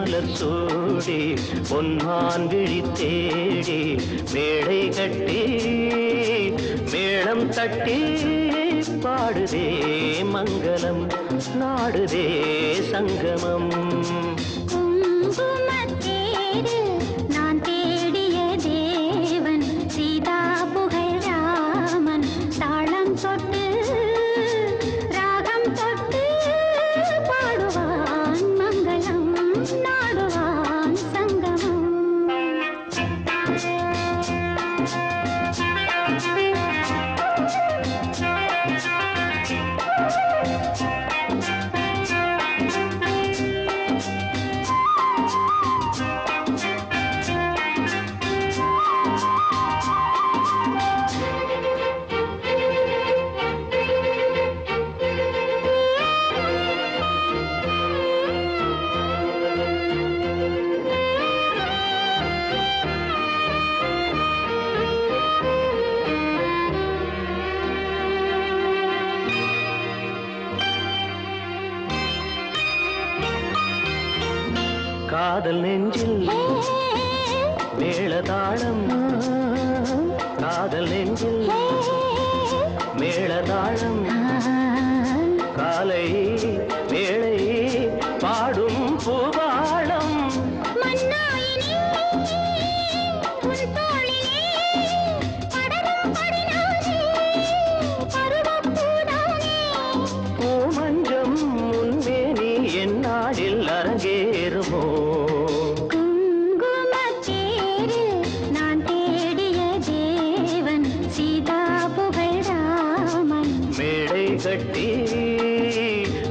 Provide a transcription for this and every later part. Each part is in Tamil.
மலர் சூடி பொன்மான் விழி தேடி மேடை கட்டி மேளம் தட்டி பாடுதே மங்களம் நாடுதே சங்கமம். நான் தேடிய தேவன் சீதா புகழ் ராமன் தாளம் தொட்டு ராகம் தொட்டு பாடுவான் மங்களம் நாடுவான் சங்கமம். காதல் நெஞ்சில் மேளதாளம் காதல் நெஞ்சில் மேளதாளம் காலை வேளை பாடும் பூவாளம் பூமஞ்சம் முன்மேனி என்னாளில் அரங்கேறுமோ. கட்டி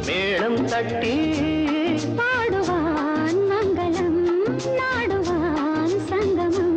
மேளம் தட்டி பாடுவான் மங்களம் நாடுவான் சங்கமம்.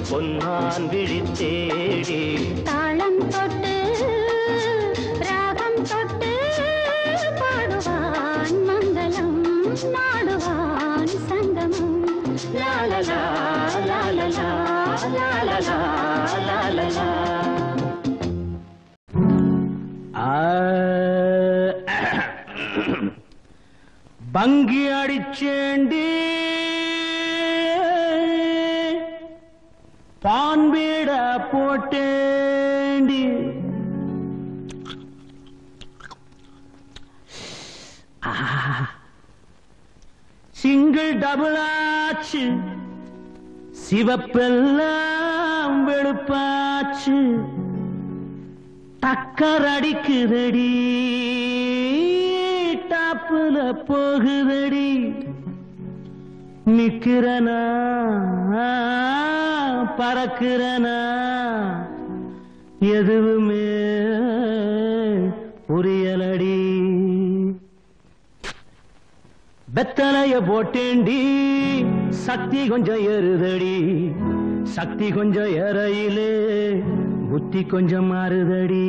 பொன்மான் விழி தேடி தாளம் தொட்டு ராகம் தொட்டு பாடுவான் மங்களம் நாடுவான் சங்கமம். லாலலா லாலலா லாலலா லாலலா. பங்கி அடிச்சேண்டி பான்பீட போட்டேண்டி சிங்கிள் டபுள் ஆச்சு சிவப்பெல்லாம் வெளுப்பாச்சு டக்கர் அடிக்குதடி டாப்புல போகுதடி நிக்கிறனா பறக்கிறனா எதுவுமே புரியலடி. வெத்தலைய போட்டேண்டி சக்தி கொஞ்சம் ஏறுதடி சக்தி கொஞ்சம் ஏறையிலே புத்தி கொஞ்சம் மாறுதடி.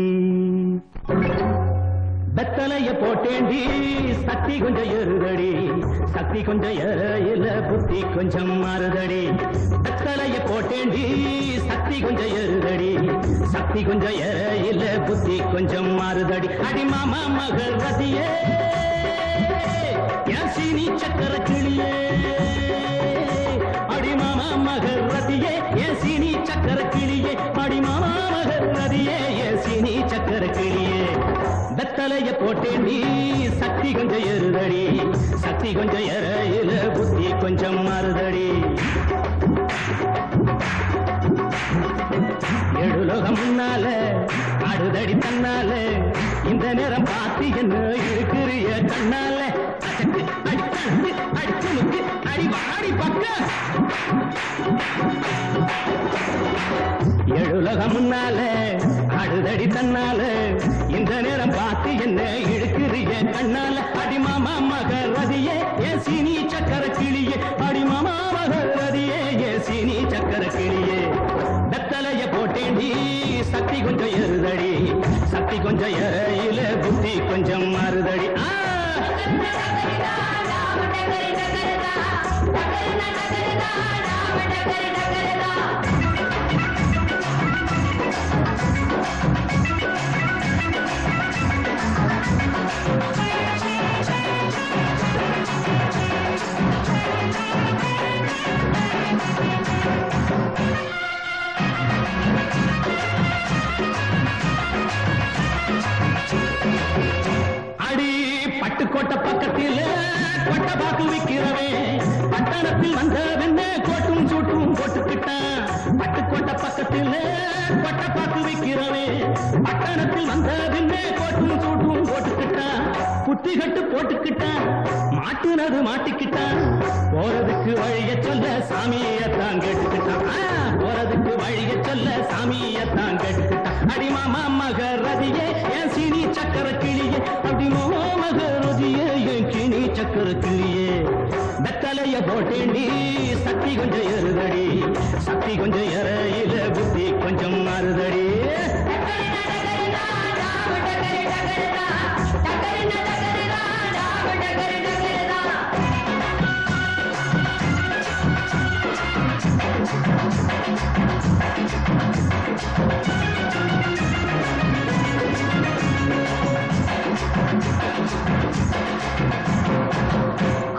வெத்தலைய போட்டேண்டி சக்தி கொஞ்சம் ஏறுதடி சக்தி கொஞ்சம் ஏறையில புத்தி கொஞ்சம் மாறுதடி வெத்தலைய போட்டேண்டி சக்தி கொஞ்சம் ஏறுதடி சக்தி கொஞ்சம் ஏறையில புத்தி கொஞ்சம் மாறுதடி அடி மாமா மகள் ரதியே சீனி சக்கர கிளியே அடி மாமா மகள் ரதியே சீனி சக்கர கிளியே அடி மாமா மகள் ரதியே சீனி சக்கர கிளியே வெத்தலைய போட்டேண்டி சக்தி கொஞ்சம் ஏறுதடி சக்தி கொஞ்சம் ஏறையில புத்தி கொஞ்சம் மாறுதடி எழுலோகம் முன்னால ஆடுதடி தன்னால இந்த நேரம் பார்த்து என்ன இருக்கிறிய கண்ணால அடி கண்ணு அடி துணுக்கு அடி வாடி பக்க எழுலோகம் முன்னால ஆடுதடி தன்னால இந்த நேரம் பார்த்து என்ன இழுக்கிறிய கண்ணால அடி மாமா மகள் ரதியே சீனி சக்கர கிளியே அடி மாமா மகள் ரதியே சீனி சக்கர கிளியே வெத்தலைய போட்டேண்டி சக்தி கொஞ்சம் ஏறுதடி சக்தி கொஞ்சம் ஏறையில புத்தி கொஞ்சம் மாறுதடி பட்டுக்கோட்டை பக்கத்தில் கொட்டை பாக்கு விற்கிறவே பட்டணத்தில் வந்த வெண்ண கோட்டும் சூட்டும் போட்டுக்கிட்டான் பட்டுக்கோட்டை பக்கத்தில் கொட்டை பாக்கு விற்கிறவே பட்டணத்தில் வந்த வெண்ண கோட்டும் சூட்டும் போட்டுக்கிட்டான் புத்தி கட்டு போட்டுக்கிட்டான் மாட்டுனது மாட்டிக்கிட்டான் போறதுக்கு வழிய சொல்ல சாமியத்தான் கேட்டுக்கிட்டான் போறதுக்கு வழிய சொல்ல சாமியத்தான் கேட்டுக்கிட்டான் அடி மாமா மகள் ரதியே சீனி சக்கர கிளியே அடி மாமா மகள் ரதியே சீனி சக்கர கிளியே வெத்தலைய போட்டேண்டி சக்தி கொஞ்சம் ஏறுதடி சக்தி கொஞ்சம் ஏறையில புத்தி கொஞ்சம் மாறுதடி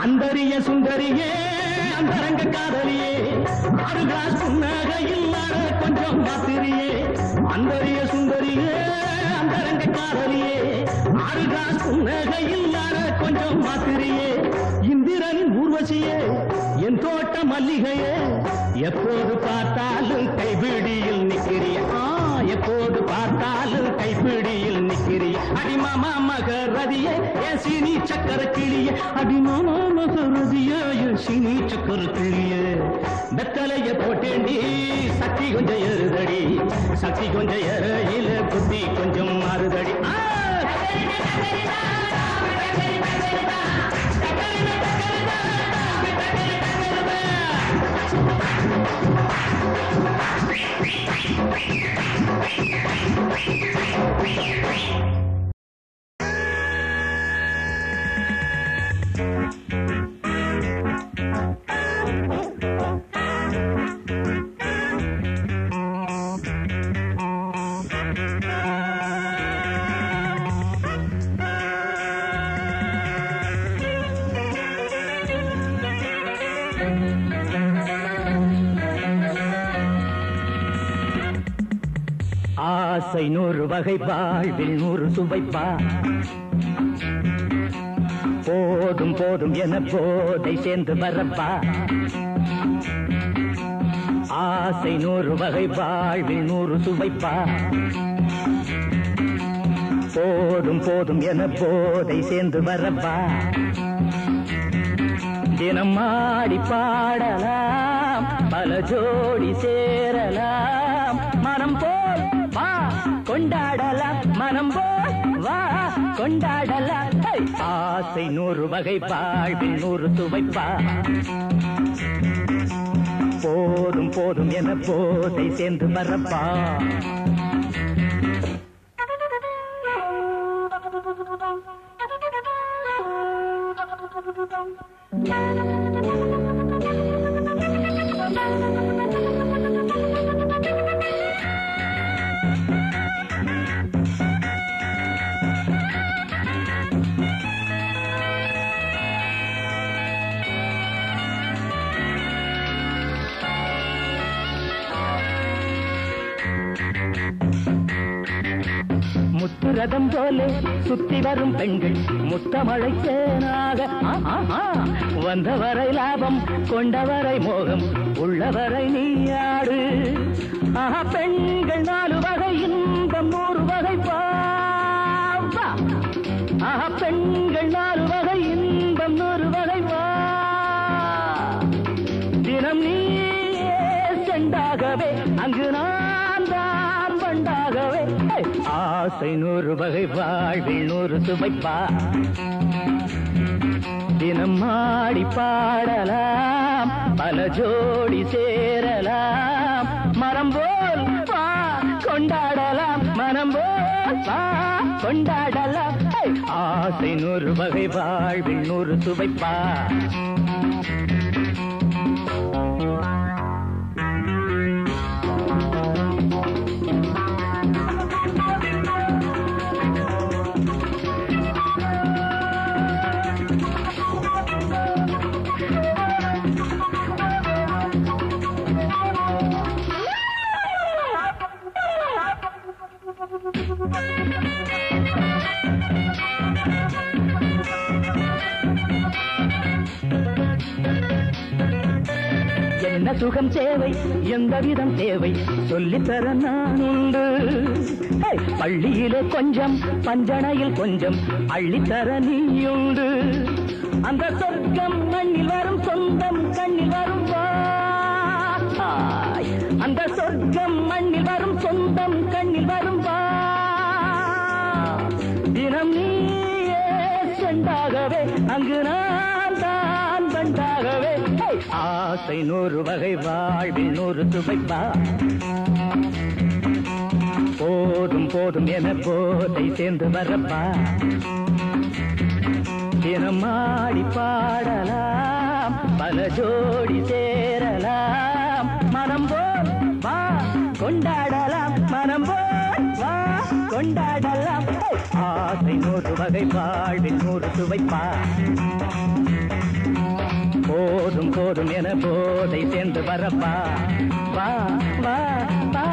அந்தரிய சுந்தரியே அந்தரங்க காதலியே 6 கிளாஸ் புன்னக இல்லாத கொஞ்சம் மாத்திரியே அந்தரிய சுந்தரியே அந்தரங்க காதலியே 6 கிளாஸ் புன்னக இல்லாத கொஞ்சம் மாத்திரியே இந்திரன் ஊர்வசியே என் தோட்ட மல்லிகையே எப்போது பார்த்தாலும் கைபிடியில் நிற்கிறிய எப்போது பார்த்தாலும் கைப்பிடியில் நிற்கிறிய அடி மாமா மகள் ரதியே சீனி சக்கர கிளியே அடி மாமா மகள் ரதியே சீனி சக்கர கிளியே வெத்தலைய போட்டேண்டி சக்தி கொஞ்சம் ஏறுதடி சக்தி கொஞ்சம் ஏறையில புத்தி கொஞ்சம் மாறுதடி ஆசை 100 வகை வாழ்வில் 100 சுவைப்பா போதும் போதும் என போதை சேர்ந்து வரப்பா ஆசை 100 வகை வாழ்வில் 100 சுவைப்பா போதும் போதும் என போதை சேர்ந்து வரப்பா தினம் ஆடி பாடலாம் பல ஜோடி சேரலாம் மனம் போல் வா கொண்டாடலாம் மனம் போல் வா கொண்டாடலாம் ஆசை 100 வகை வாழ்வில் 100 சுவைப்பா போதும் போதும் என போதை சேர்ந்து வரப்பா முத்துரதம் போலே சுத்தி வரும் பெண்கள் முத்தமழை தேனாக வந்தவரை லாபம் கொண்டவரை மோகம் உள்ளவரை நீயாடு. பெண்கள் 4 வகை இன்பம் 100 வகை பாவா. பெண்கள் 4 வகை இன்பம் 100 வகை வா. தினம் நீயே செண்டாகவே அங்கு நான் தான் பண்டாகவே. ஆசை 100 வகை வாழ்வில் 100 சுவைப்பா. தினம் ஆடி பாடலாம் பல ஜோடி சேரலாம். மரம் போல் வா கொண்டாடலாம் மனம் போல் வா கொண்டாடலாம். ஆசை 100 வகை வாழ்வில் 100 சுவைப்பா. என்ன சுகம் தேவை எந்த விதம் தேவை சொல்லித்தர நான் உண்டு. பள்ளியிலே கொஞ்சம் பஞ்சனையில் கொஞ்சம் அள்ளித்தர நீயுண்டு. அந்த சொர்க்கம் மண்ணில் வரும் சொந்தம் கண்ணில் வரும் வா. அந்த சொர்க்கம் மண்ணில் வரும் சொந்தம் கண்ணில் வரும் வா. தினம் நீயே செண்டாகவே அங்கு நான் தான் பண்டாகவே. ஆசை 100 வகை வாழ்வில் 100 சுவைப்பா. போதும் போதும் என போதை சேர்ந்து வரப்பா. தினம் ஆடி பாடலாம் பல ஜோடி சேரலாம். மனம் போல் வா கொண்டாடலாம் மனம் போல் வா கொண்டாடலாம். ஆசை 100 வகை வாழ்வில் 100 சுவைப்பா. போதும் போதும் என போதை சேர்ந்து வரப்பா. வா வா வா.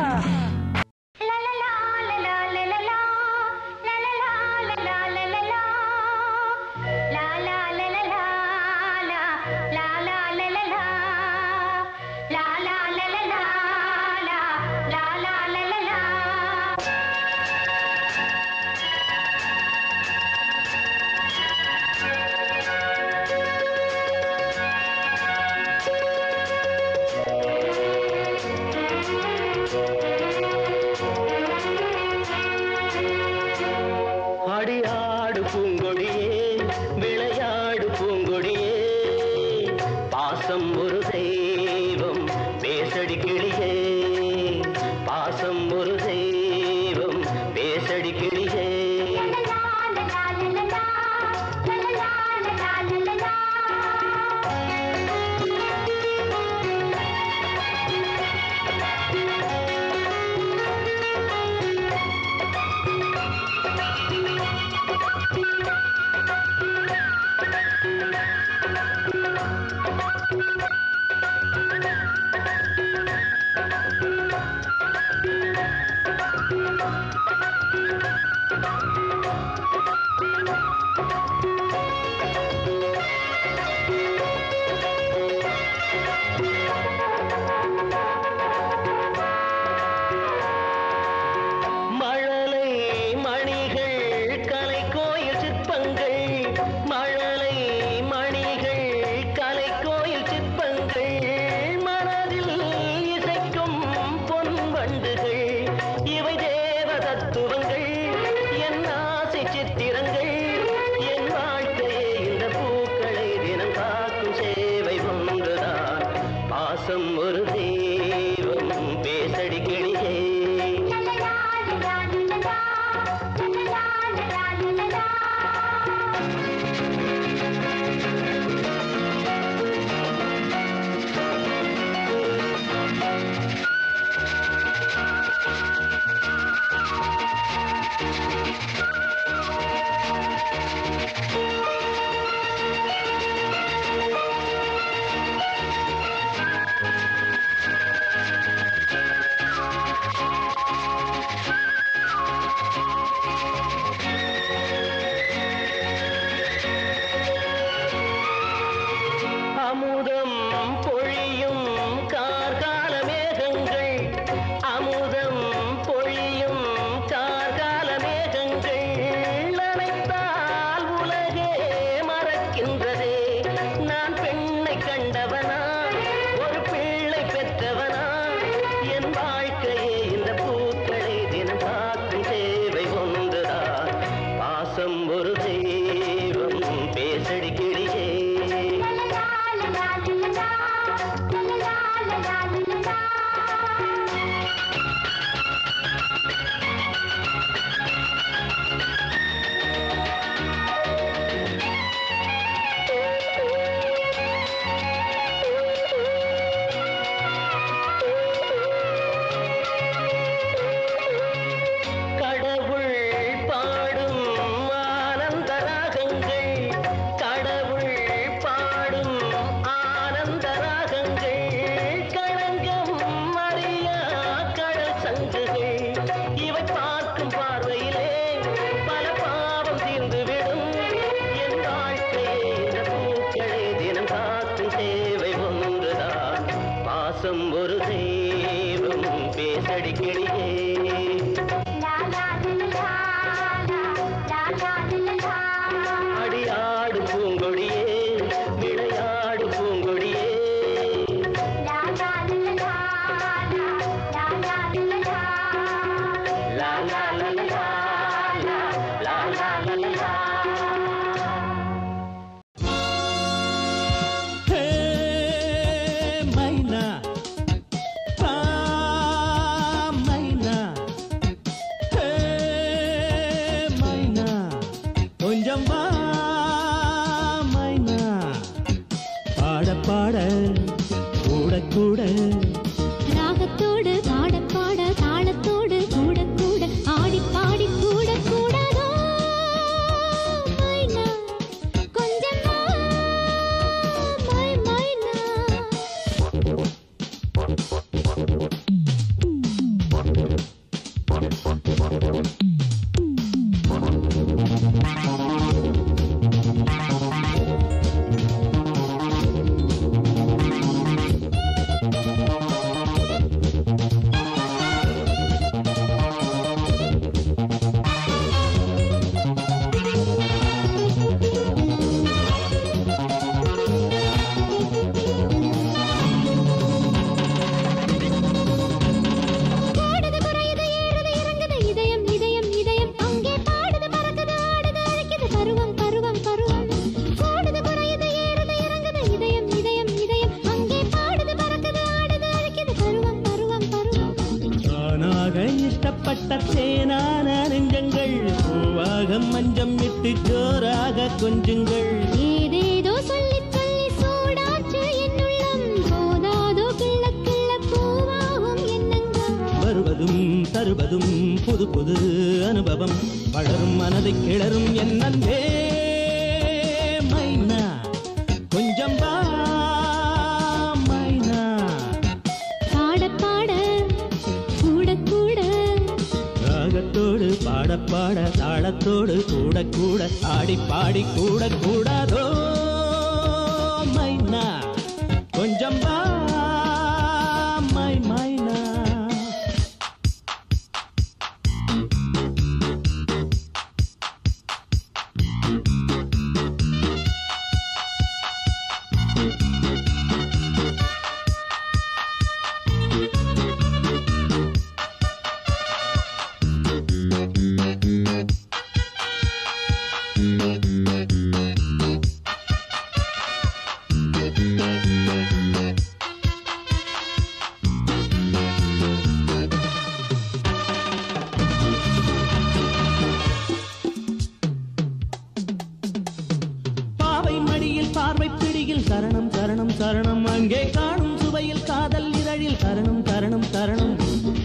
மடியில் பார்வை பிடியில் சரணம் சரணம் சரணம் அங்கே காணும் சுவையில் காதல் இதழில் சரணம் சரணம் சரணம்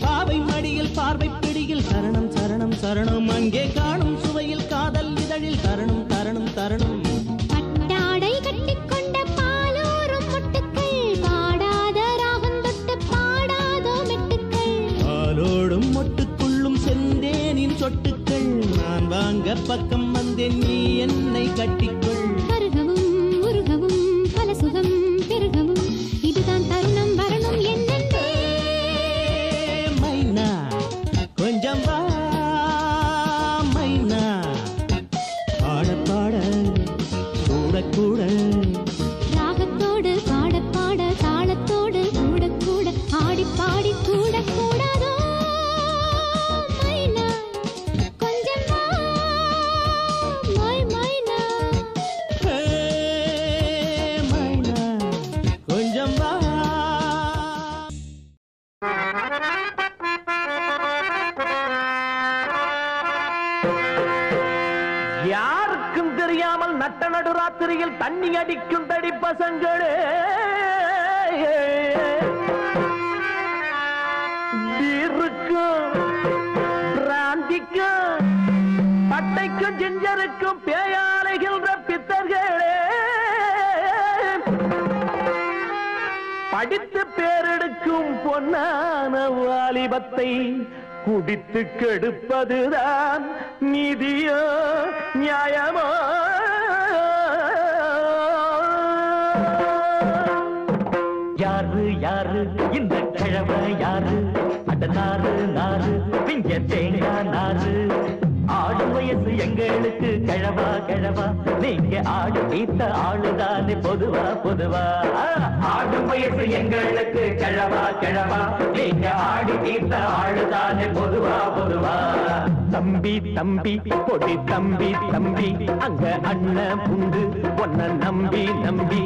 பாவை மடியில் பார்வை பிடியில் சரணம் சரணம் சரணம் அங்கே காணும் சுவையில் காதல் இதழில் சரணம் சரணம் சரணம் பட்டாடை கட்டிக்கொண்ட பாலோரும் மொட்டுக்கள் பாடாத ராகம் தொட்டு பாடாதோ மெட்டுக்கள் பாலோடும் மொட்டுக்குள்ளும் செந்தேனின் சொட்டுக்கள் நான் வாங்க பக்கம் வந்தேன் நீ என்னை கட்டிக்கொள் கருகவும் உருகவும் பல சுகம் பெருகவும் இதுதான் தருணம் வரணும் என்னென்றே மைனா கொஞ்சம் வா மைனா பாட பாட கூட கூட ராகத்தோடு பாட பாட தாளத்தோடு கூட கூட ஆடி பாடி கூட கூடாதோ மைனா கொஞ்சம் வா மை மைனா ஹே, மைனா கொஞ்சம் வா யாருக்கும் தெரியாமல் நட்ட நடுராத்திரியில் தண்ணி அடிக்கும் தடி பசங்களே பீருக்கும் பிராந்திக்கும் பட்டைக்கும் ஜிஞ்சருக்கும் பேயாலைகின்ற பித்தர்களே படித்து பேரெடுக்கும் பொன்னான வாலிபத்தை குடித்து கெடுப்பதுதான் நீதியோ நியாயமோ யாரு யாரு இந்த கிழமை யாரு அட நாறு நாறு பிஞ்ச தேங்காய் நாறு ஆடு வயசு எங்களுக்கு கிழவா கிழவா நீங்க ஆடு தீத்த ஆளுதானே பொதுவா பொதுவா ஆடு வயசு எங்களுக்கு கிழவா கிழவா நீங்க ஆடு தீத்த ஆளுதானே பொதுவா பொதுவா தம்பி தம்பி பொடி தம்பி தம்பி அங்க அண்ணன் புண்டு ஒன்ன நம்பி நம்பி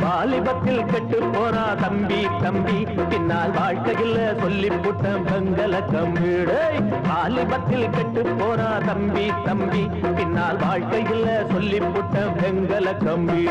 வாலிபத்தில் கெட்டு போறா தம்பி தம்பி பின்னால் வாழ்க்கையில் சொல்லி புட்ட பங்கள கம்பீடு வாலிபத்தில் கெட்டு போறா தம்பி தம்பி பின்னால் வாழ்க்கையில் சொல்லி புட்ட பங்கள கம்பி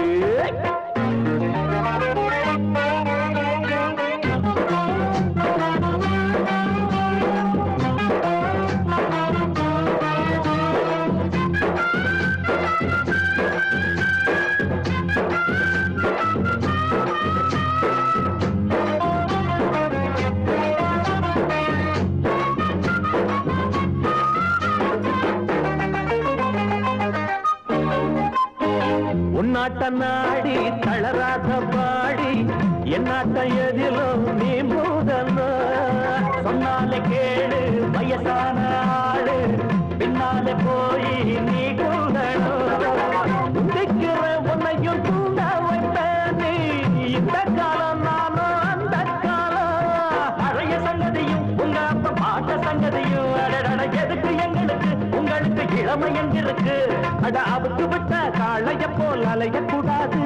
உன்னாட்ட நாடி தளராத பாடி என்னாட்ட எதிலோ நீ மூதல்ல சொன்னாலே கேளு வயசான ஆளு பின்னாலே போய் நீ கூடணும் உதைக்கிற உன்னையும் தூண்ட வைப்பேன் இந்த காலம் நானும் அந்த காலம் பழைய சங்கதியும் உங்க அப்ப பாட்ட சங்கதியும் அடடட எதுக்கு எங்களுக்கு உங்களுக்கு இளமை எங்கிருக்கு அட அவுத்து விட்ட காளைய போல் அலைய கூடாது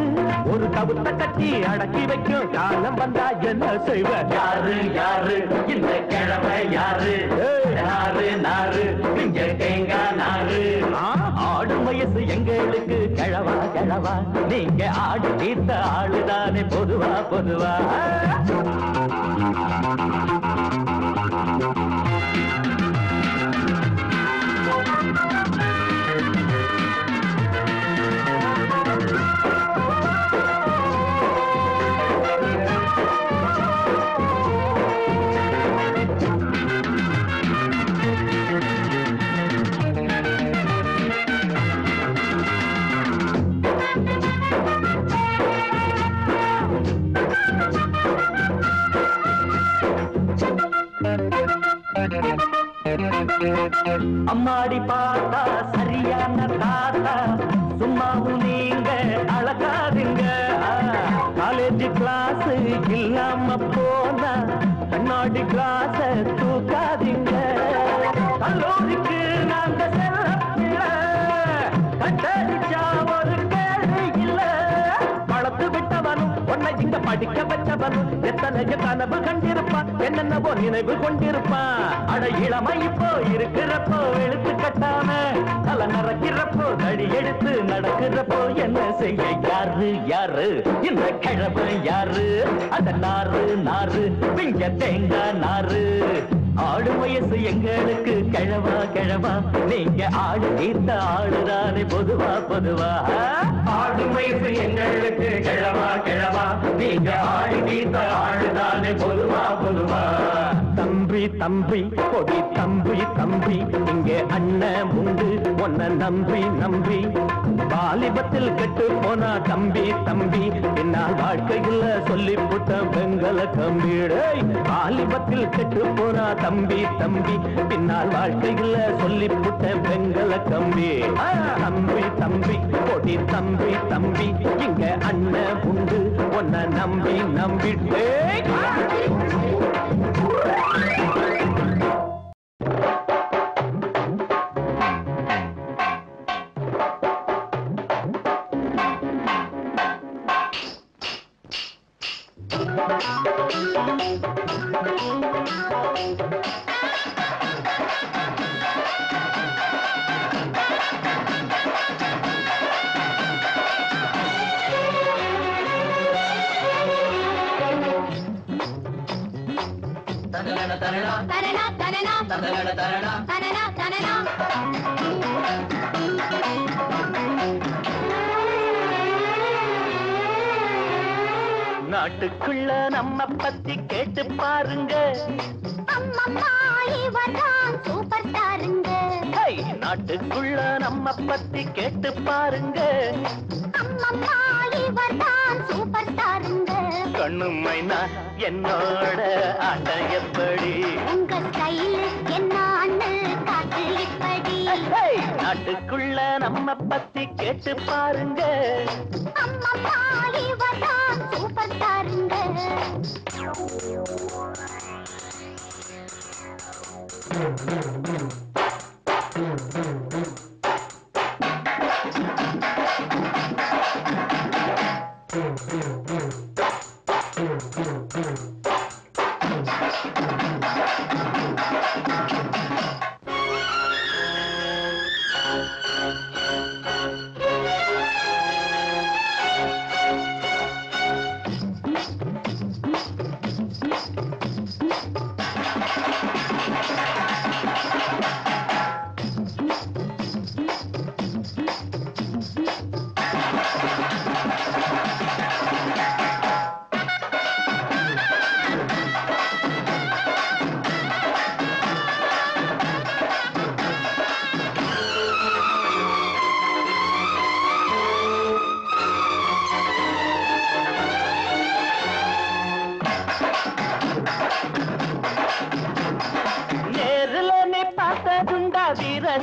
ஒரு கவுத்த கட்டி அடக்கி வைக்கும் காலம் வந்தா என்ன செய்வ யாரு யாரு இந்த கிழமை யாரு நாறு நாறு பிஞ்ச தேங்காய் நாறு ஆடும் வயசு எங்களுக்கு கிழவா கிழவா நீங்க ஆடு தீர்த்த ஆளுதானே பொதுவா பொதுவா அம்மாடி பார்த்தா சரியான தாத்தா சும்மாவும் நீங்க அழகாதுங்க காலேஜ் கிளாஸ் இல்லாம போனா கண்ணாடி கிளாஸ் தூக்காதீங்க கல்லூரிக்கு நாங்க செல்ல கட்டடிச்சா ஒரு கேள்வி இல்ல வளர்த்து விட்டவனும் உன்னை இங்க படிக்க வச்சவனும் எத்தனைய கனவு கண்டிருப்பான், என்னென்னவோ நினைவு கொண்டிருப்பான். அட இளமை இப்போ இருக்கிறப்போ எழுத்து கட்டாம தலை நடக்கிறப்போ தடி எடுத்து நடக்கிறப்போ என்ன செய்ய? யாரு யாரு இந்த கிழமை யாரு? அட நாறு நாறு பிஞ்ச தேங்காய் நாறு. ஆடு வயசு எங்களுக்கு கிழவா கிழவா, நீங்க ஆடு தீர்த்த ஆடுதானே பொதுவா பொதுவா. ஆடு வயசு எங்களுக்கு கிழவா கிழவா, நீங்க ஆடு தீர்த்த ஆடுதானே பொதுவா பொதுவா. தம்பி தம்பி கொடி தம்பி தம்பி, இங்கே அண்ணன் உண்டு உன்னை நம்பி நம்பி. வாலிபத்தில் கெட்டு போனா தம்பி தம்பி, என்னால் வாழ்க்கையில் சொல்லி புட்ட வெங்கல கம்பிடை. வாலிபத்தில் கெட்டு போனா தம்பி தம்பி, பின்னால் வாழ்க்கையில் சொல்லி புட்ட வெங்கல கம்பி. தம்பி தம்பி கொடி தம்பி தம்பி, இங்க அண்ணன் உண்டு உன்னை நம்பி நம்பிட்டே. நாட்டுக்குள்ள நம்ம பத்தி கேட்டு பாருங்க, சூப்பர் ஸ்டாருங்க. நாட்டுக்குள்ள நம்ம பத்தி கேட்டு பாருங்க, சூப்பர் ஸ்டாருங்க. கண்ணுமைனா என்னோட ஆட்டம் எப்படி? உங்க ஸ்டைல் என்ன காட்டு இப்படி? நாட்டுக்குள்ள நம்ம பத்தி கேட்டு பாருங்க, சூப்பர் ஸ்டாருங்க.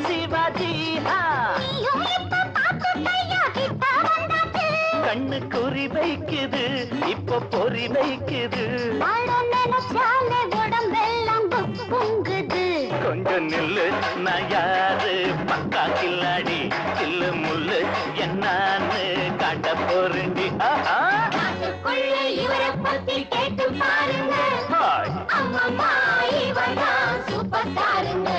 சிவாஜி கண்ணு குறி வைக்குது, இப்ப பொறி வைக்குது. கொஞ்சம் நில்லு, நான் யாரு பக்கா கில்லாடி, கில்லு முள்ளு என்னான்னு காட்ட போறேண்டி. இவரை பத்தி கேட்டு பாருங்க, அம்மா இவர்தான் சூப்பர் ஸ்டாருங்க.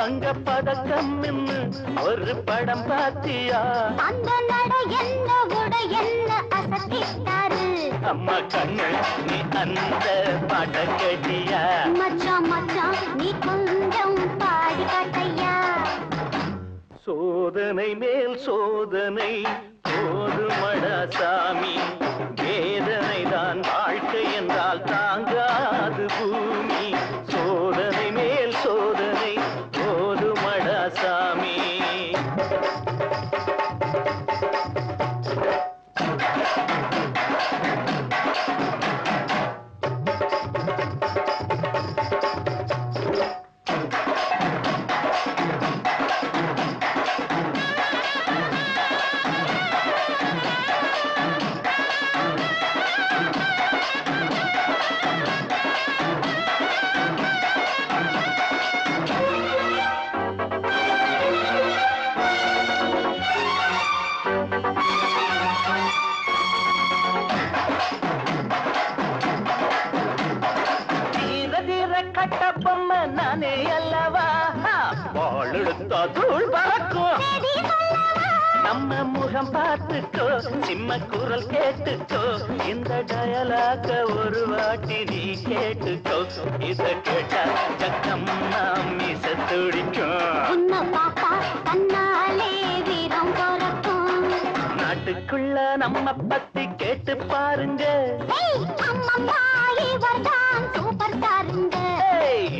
தங்க பதக்கம் ஒரு படம் பாத்தியா அந்த நட என்ன உட என்ன அசத்திட்டாரு அம்மா கண்ணு நீ அந்த பாட்ட கேட்டியா மச்சான் மச்சான் நீ கொஞ்சம் பாடி காட்டையா சோதனை மேல் சோதனை போதுமடா சாமி வேதனை தான் வாழ்க்கை என்றால் தாங்காது பூமி சோதனை மேல் சோதனை போதுமடா சாமி கட்டப்பொம்மை நானே அல்லவா வாழெடுத்தா தூள் பறக்கும் நம்ம முகம் பார்த்துக்கோ சிம்ம குரல் கேட்டுக்கோ இந்த டயலாக ஒரு வாட்டி நீ கேட்டுக்கோ இத கேட்டா சக்கம்மா மீச துடிக்கும் நாட்டுக்குள்ள நம்ம பத்தி கேட்டு பாருங்க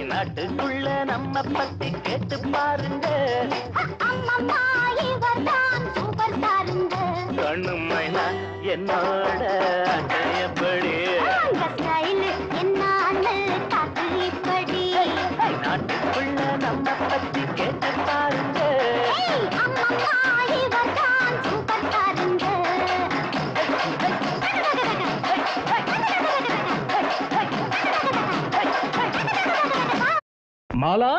நாட்டுக்குள்ள நம்ம பத்தி கேட்டு பாருங்க கண்ணுமைனா என்னோட அட்டையப்படி நாட்டுக்குள்ள நம்ம பத்தி கேட்டு பாருங்க மாலா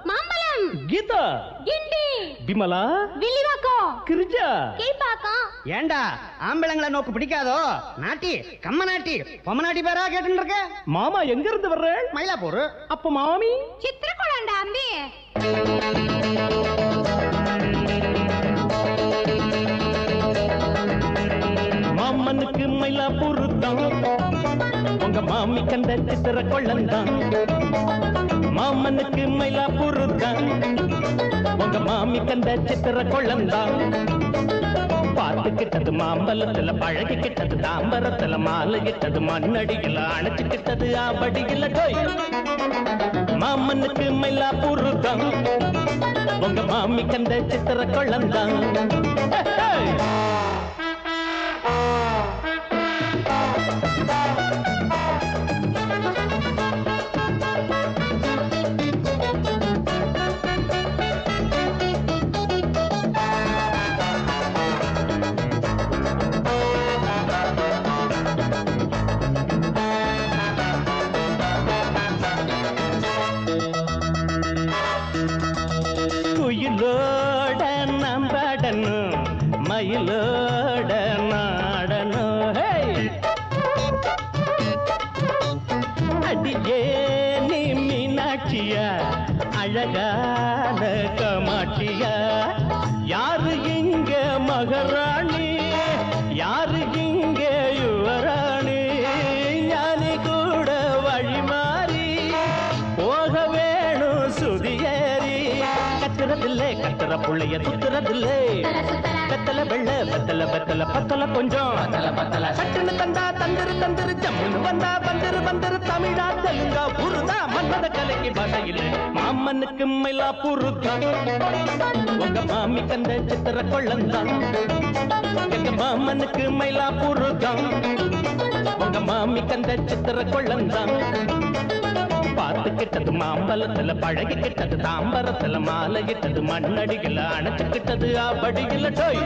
மாம்பழம் கீதா கிண்டி விமலா வில்லிவாக்கம் கிரிஜா கீழ்பாக்கம் ஏண்டா ஆம்பளங்களை நோக்கு பிடிக்காதோ நாட்டி கம்ம நாட்டி பொம்ம நாட்டி பேரா கேட்டு இருக்க மாமா எங்க இருந்து வர்ற மயிலாப்பூர் அப்ப மாமி சித்திரகுளம்டா அம்பி மாமனுக்கு மயிலாப்பூர் தான் உங்க மாமி கண்ட சித்திர கொள்ளந்தான் மாமனுக்கு மயிலாப்பூர் தான் உங்க மாமி கண்ட சித்திர கொள்ளந்தான் பார்த்துக்கிட்டது மாம்பழத்துல பழகிக்கிட்டது தாம்பரத்துல மாலையிட்டது மண்ணடியில அணைச்சுக்கிட்டது ஆபடியில டோய் மாமனுக்கு மயிலாப்பூர் தான் உங்க மாமி கண்ட சித்திர கொள்ளந்தான் குயிலோட நம்படணும் மயிலோட நாடணும் அடியே நீ மீனாட்சியா அழகான கமாட்சியா யாரு இங்க மகாராணி யாரு இங்க யுவராணி ஞானி கூட வழி மாறி போக வேணும் சுதியேறி கத்துறதில்லை கத்துற புள்ளைய சுத்துறதில்லை வெத்தல வெள்ள வெத்தல வெத்தல பத்தல கொஞ்சம் சட்டுன்னு தந்தா தந்திரு தந்திரு ஜம்முன்னு வந்தா பந்திரு பந்திரு தமிழா தெலுங்கா புருதா மன்னத கலைக்கு பாஷையில் மாமனுக்கு மயிலாப்பூர் தான் உங்க மாமி கண்ட சித்திர கொள்ளந்தான் எங்க மாமனுக்கு மயிலாப்பூர் தான் உங்க மாமி கண்ட சித்திர கொள்ளந்தான் பார்த்துக்கிட்டது மாம்பழத்துல பழகிக்கிட்டது தாம்பரத்துல மாலையிட்டது மண்ணடிகள அணைச்சுக்கிட்டது ஆபடியில டோய்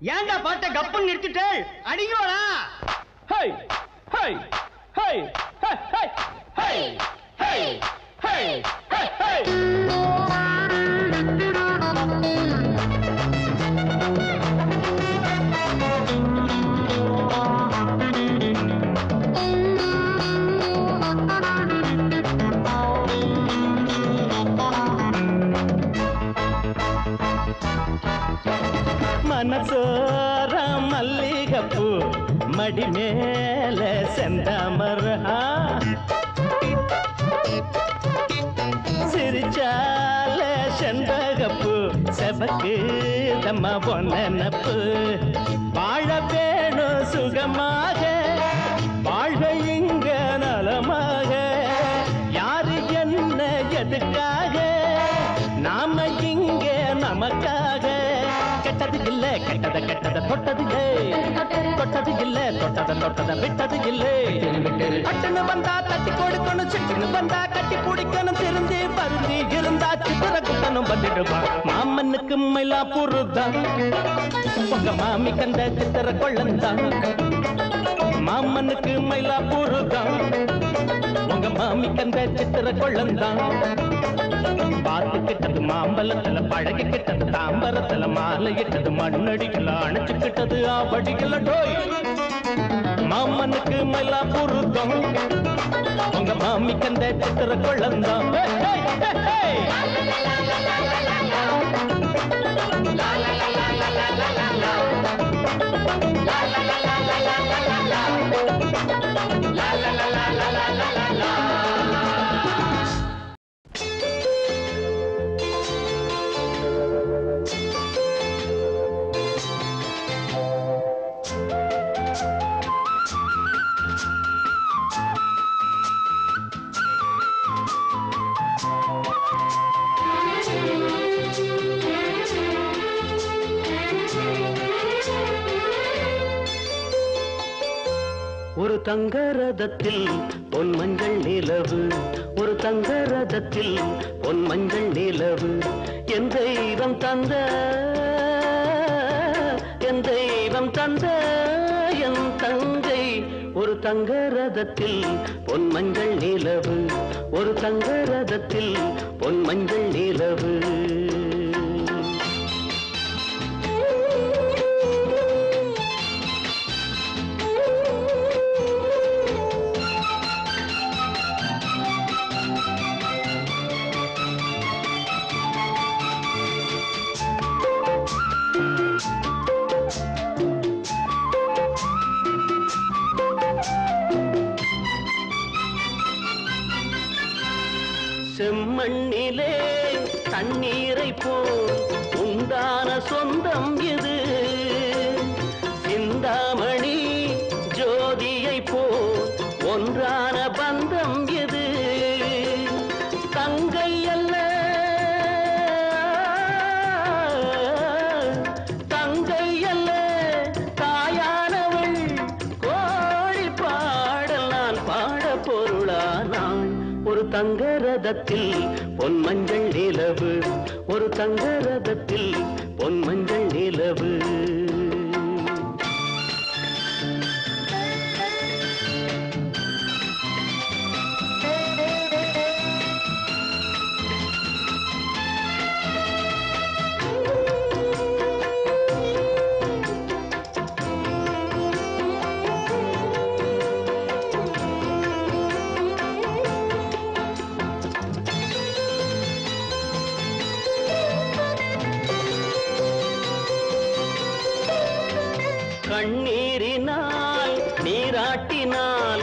ஏண்டா பாட்ட கப்புன்னு நிறுத்திட்டு அடிங்கோடா ஹை ஹை ஹை ஹை ஹை ஹை ஹை ஹை ஹை மடி மேல செந்தாமரா சிரிச்சால செண்பகப்பு செபக்கு தம்மா பொன்னப்பு வாழ வேணும் சுகமாக வாழ்க இங்க நலமாக யாரு என்ன எதுக்காக நாம இங்க நமக்காக கெட்டது இல்ல கெட்டத கெட்டத தொட்டது தொட்டது இல்ல தொட்டத விட்டது இல்லை பட்டுன்னு வந்தா தட்டி கொடுக்கணும் சிட்டுன்னு வந்தா கட்டி பிடிக்கணும் திருந்தி பருந்தி இருந்தா சித்திர குட்டனும் வந்துடுவா மாமனுக்கு மயிலா புருதான் உங்க மாமி கண்ட சித்திர கொள்ளந்தான் மாமனுக்கு மயிலா புருதான் உங்க மாமி கண்ட சித்திர கொள்ளந்தான் பார்த்து கிட்டது மாம்பழத்துல பழகி கிட்டது தாம்பரத்துல மாலை இட்டது மண்ணடிக்கல அணைச்சு கிட்டது ஆபடிக்கல டோய் மாமனுக்கு மயிலா புருதம் உங்க மாமி கண்ட சித்திர கொள்ளந்தான் ஒரு தங்க ரதத்தில் பொன் மஞ்சள் நிலவு ஒரு தங்க ரதத்தில் பொன் மஞ்சள் நிலவு என் தெய்வம் தந்த என் தெய்வம் தந்த என் தங்கை ஒரு தங்க ரதத்தில் பொன் மஞ்சள் நிலவு ஒரு தங்க ரதத்தில் பொன் மஞ்சள் நிலவு செம்மண்ணிலே தண்ணீரை போல் உண்டான சொந்தம் இது சிந்தாமணி ஜோதியை போல் ஒன்றான பந்தம் இது தங்கை அல்ல தங்கை அல்ல தாயானவள் கோழி பாடல் நான் பாட பொருளானாள் ஒரு தங்க ரதத்தில் பொன் மஞ்சள் நிலவு ஒரு தங்க ரதத்தில் பொன் மஞ்சள் நிலவு கண்ணீரினால் நீராட்டினால்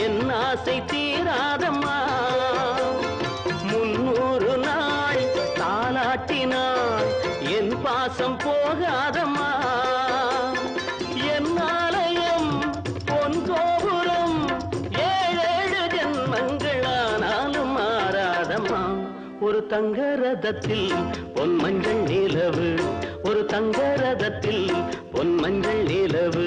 என் ஆசை தீராதம்மா 300 நாள் தாலாட்டினால் என் பாசம் போகாதம்மா என் ஆலயம் பொன் கோபுரம் 7 ஜென்மங்களானாலும் மாறாதம்மா ஒரு தங்க ரதத்தில் பொன் மஞ்சள் நிலவு ஒரு தங்க ரதத்தில் பொன் மஞ்சள் நிலவு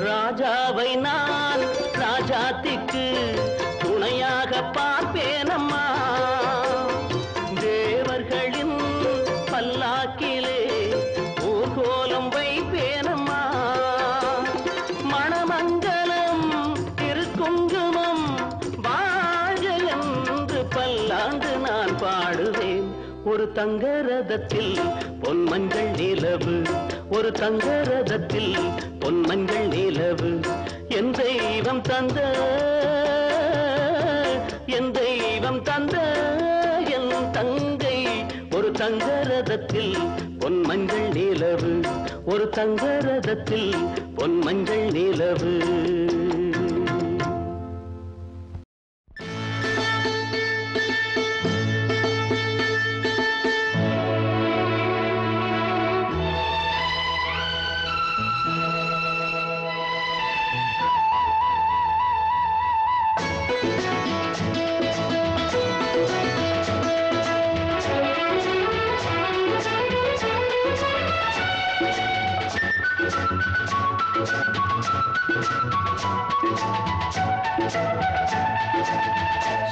ராஜாவை நான் ராஜாத்திக்கு பல்லாண்டு நான் பாடுவேன். ஒரு தங்க ரதத்தில் பொன்மஞ்சள் நிலவு, ஒரு தங்க ரதத்தில் பொன்மஞ்சள் நிலவு, என் தெய்வம் தந்த என் தெய்வம் தந்த என் தங்கை. ஒரு தங்க ரதத்தில் பொன்மஞ்சள் நிலவு, ஒரு தங்க ரதத்தில் பொன்மஞ்சள் நிலவு.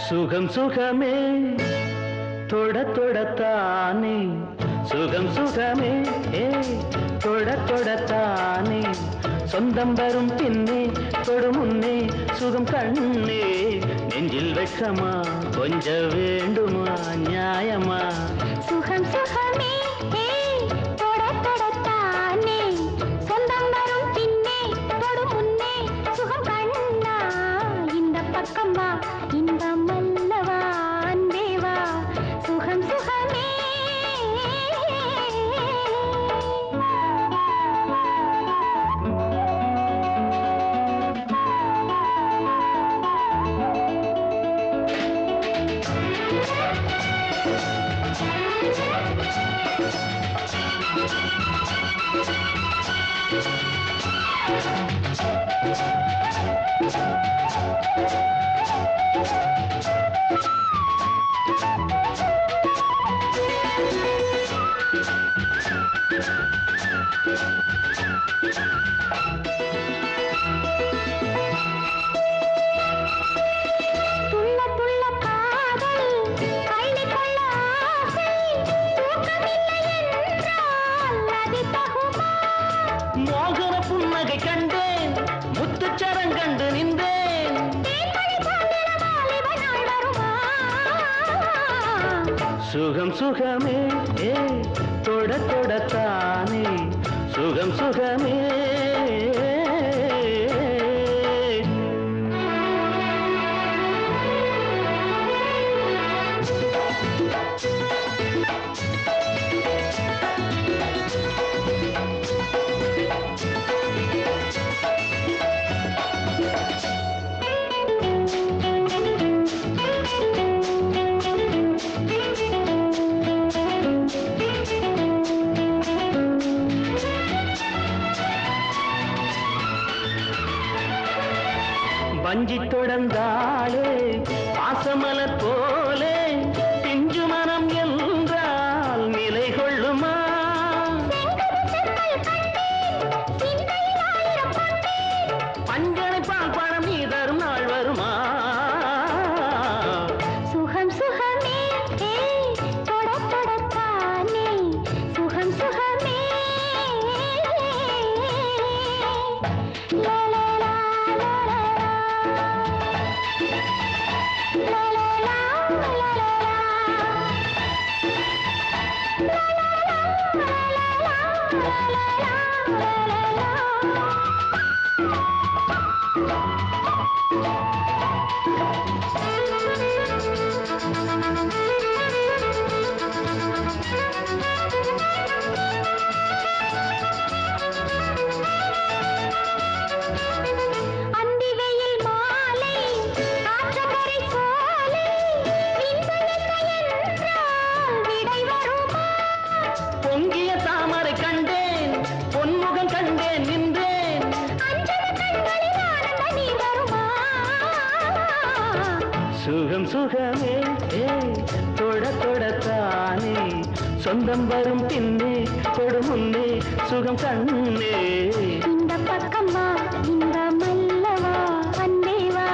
சுகம் சுகமே தொட தொடத்தானே, சுகம் சுகமே தொட தொடத்தானே, சொந்தம் வரும் பின்னே தொடு முன்னே சுகம் கண்ணே. நெஞ்சில் வெட்கமா கொஞ்ச வேண்டுமா நியாயமா? சுகம் சுகமே தொட தொடத்தானே, சொந்தம் வரும் பின்னே தொடு முன்னே சுகம் கண்ணா. இந்த பக்கமா இந்த மல்லவா அன்பேவா, சுகம் சுகமே. சுகம் சுகமே தொட தொடத்தானே, சுகம் சுகமே. வஞ்சி தொடர்ந்தாளே பாசமலர் போலே, பிஞ்சு மனம் என்றால் நிலை கொள்ளுமா? பஞ்சனை பால் பழம் நீ தரும் நாள் வருமா? சுகம் சுகமே தொட தொடத்தானே, சுகம் சுகமே. சுகம் சுகமே தொட தொடத்தானே, சொந்தம் வரும் பின்னே தொடு முன்னே சுகம் கண்ணே. இந்த பக்கமா இந்த மல்லவா அன்பேவா,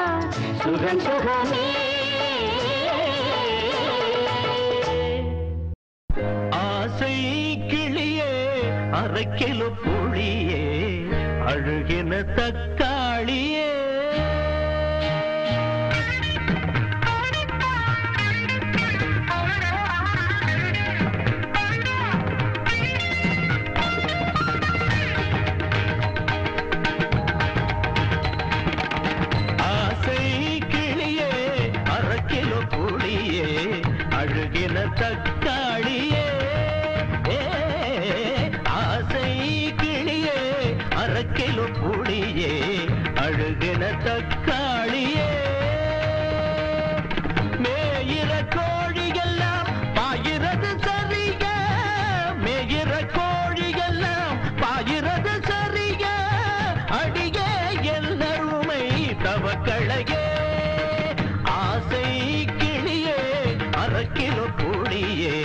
சுகம் சுகமே. ஆசை கிளியே அரைக்கிலோ புளியே, அழுகின தக்காளியே, புளியே அழுகின தக்காளியே ஆசை கிளியே அரக்கிலோ புளியே அழுகின தக்காளியே மேயிற கோழியெல்லாம் பாயிறது சரிக மேயிற கோழியெல்லாம் பாயிறது சரிக அடியே எல்லாருமை தவக்களையே ஆசை கிளியே அரக்கிலோ புளியே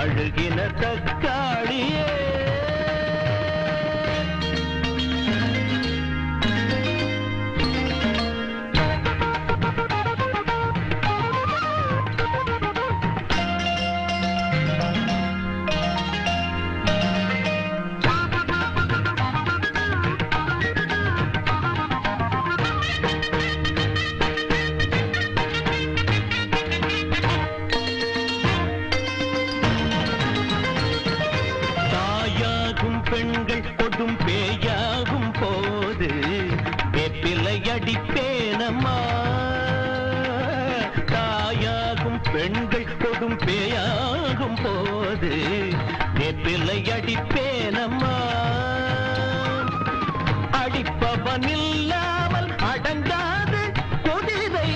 அழுகின தக்காளியே பெண்கள் கொடும் பேயாகும் போது வேப்பிலை அடிப்பேனம்மா தாயாகும் பெண்கள் கொடும் பேயாகும் போது வேப்பிலை அடிப்பேனம்மா அடிப்பவன் இல்லாமல் அடங்காது குதிரை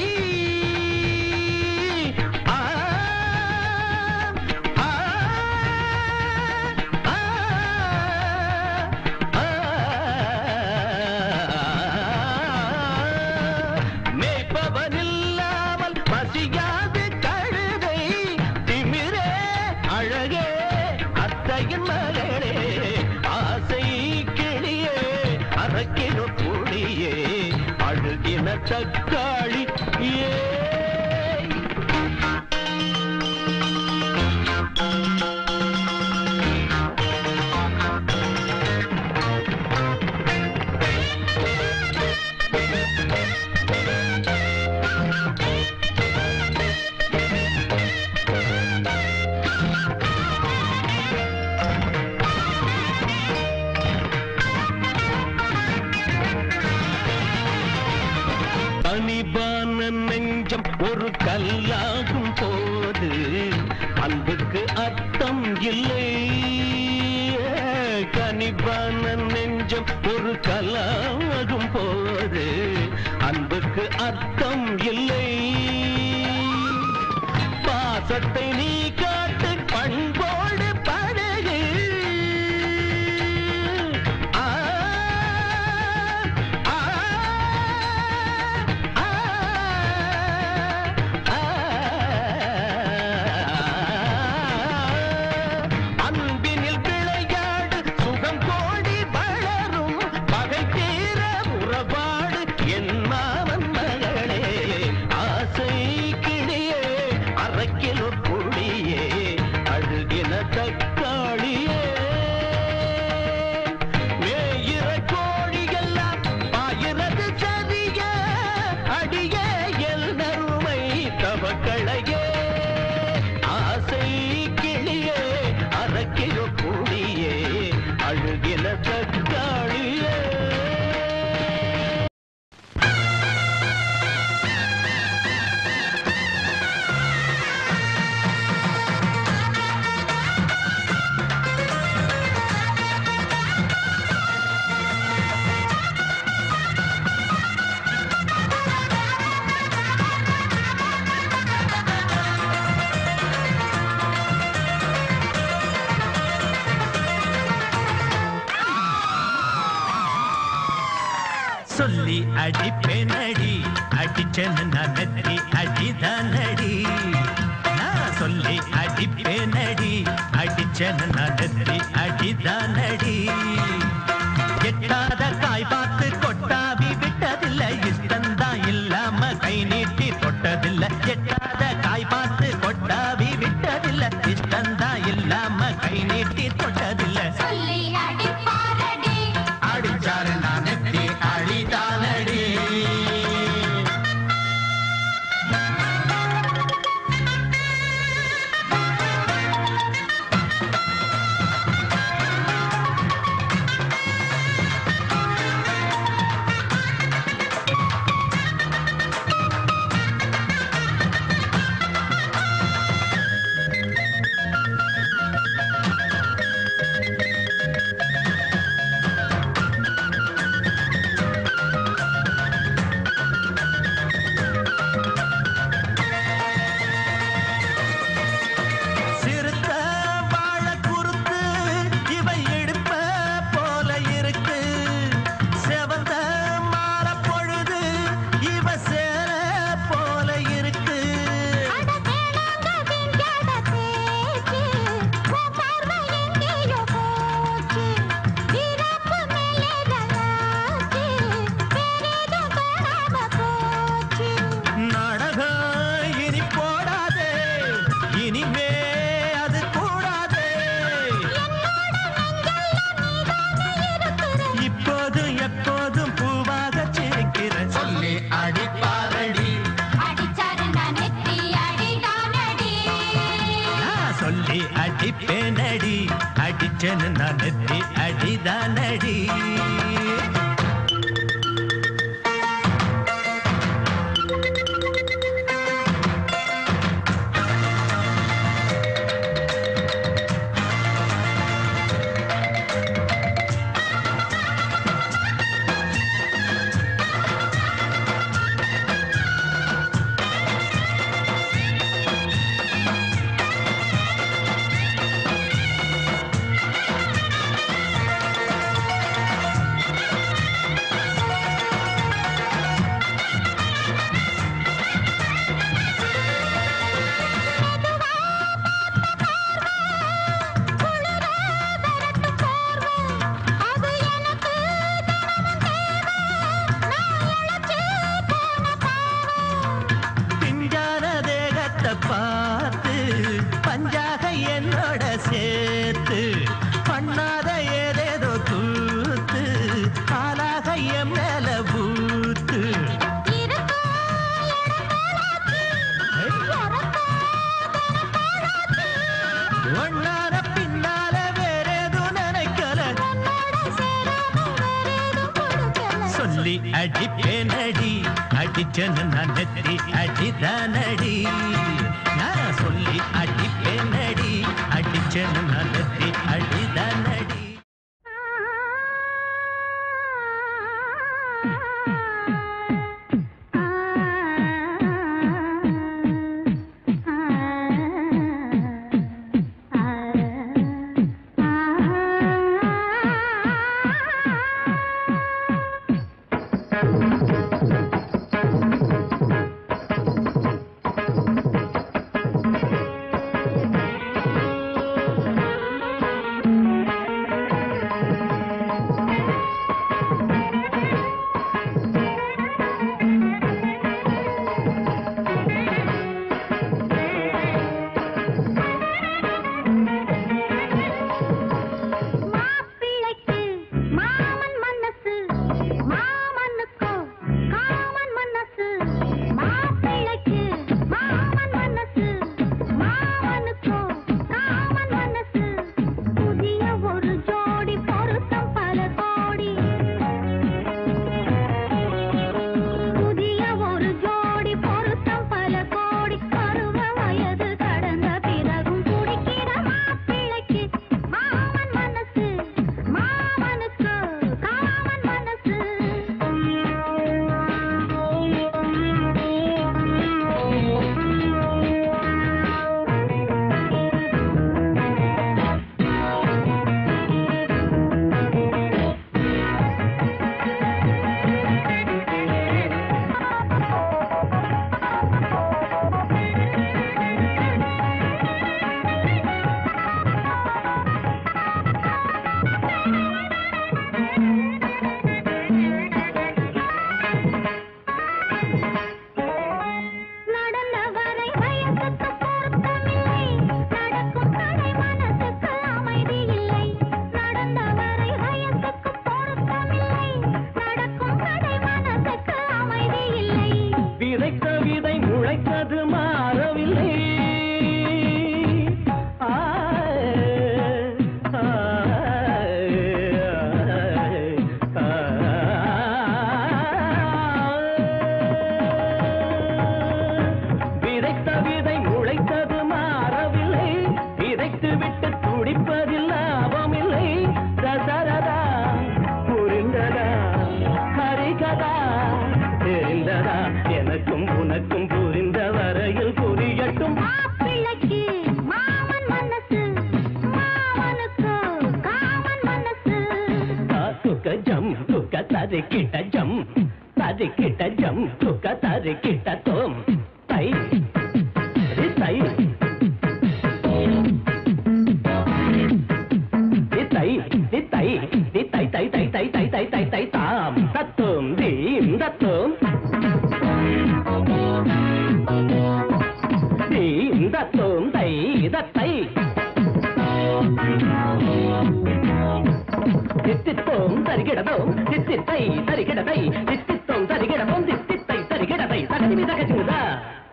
தக்காளி அனிபான நெஞ்சம் ஒரு கல்லாகும் போது அன்புக்கு அர்த்தம் இல்லை கனிபான நெஞ்சம் ஒரு கல்லாகும் போது அன்புக்கு அர்த்தம் இல்லை பாசத்தை நீ காட்டு பண்போடு பழகு சொல்லி அடிப்பேனடி அடிச்சேன்னு நான் நெத்தி அடிதானடி நான் சொல்லி அடிப்பேனடி அடிச்சேன்னு நான் நெத்தி அடிதானடி எட்டாத காய் பார்த்து கொட்டாவி விட்டதில்லை இஷ்டந்தான் இல்லாம கை நீட்டி தொட்டதில்லை எட்டாத காய் பார்த்து கொட்டாவி விட்டதில்லை இஷ்டந்தான் இல்லாம கை நீட்டி தொட்டதில்லை அடிச்சாரு நான் நெத்தி அடிதானடி சொல்லி அடிப்பேனடி அடிச்சேன்னு நான் நெத்தி அடிதானடி பார்த்து பஞ்சாக என்னோட சேர்த்து பண்ணாத ஏதேதோ கூத்து ஆளாக என் மேல பூத்து ஒன்னார பின்னால வேறேதும் நினைக்கல சொல்லி அடிப்பேனடி அடிச்சேன்னு நான் நெத்தி அடிதானடி நான் சொல்லி அடிப்பேனடி அடிச்சேன்னு நான் நெத்தி அடிதானடி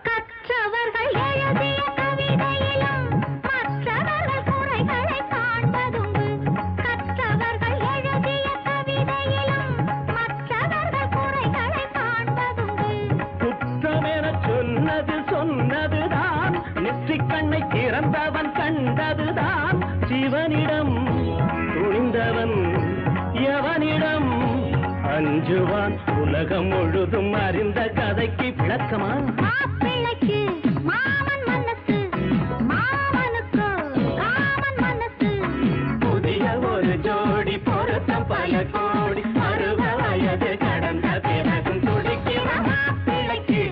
கற்றவர்கள் எழுதிய கவிதையிலும் மற்ற நெற்றிக் கண்ணை திறந்தவன் கண்டதுதான் சிவனிடம் துணிந்தவன் எவனிடம் அஞ்சுவான் உலகம் முழுதும் அறிந்த கதைக்கு விளக்கமா மாப்பிள்ளைக்கு மாமன் மனசு மாமனுக்கு காமன் மனசு புதிய ஒரு ஜோடி பொருத்தம் பல கோடி பருவ வயது கடந்த பிறகும் துடிக்கிற மாப்பிள்ளைக்கு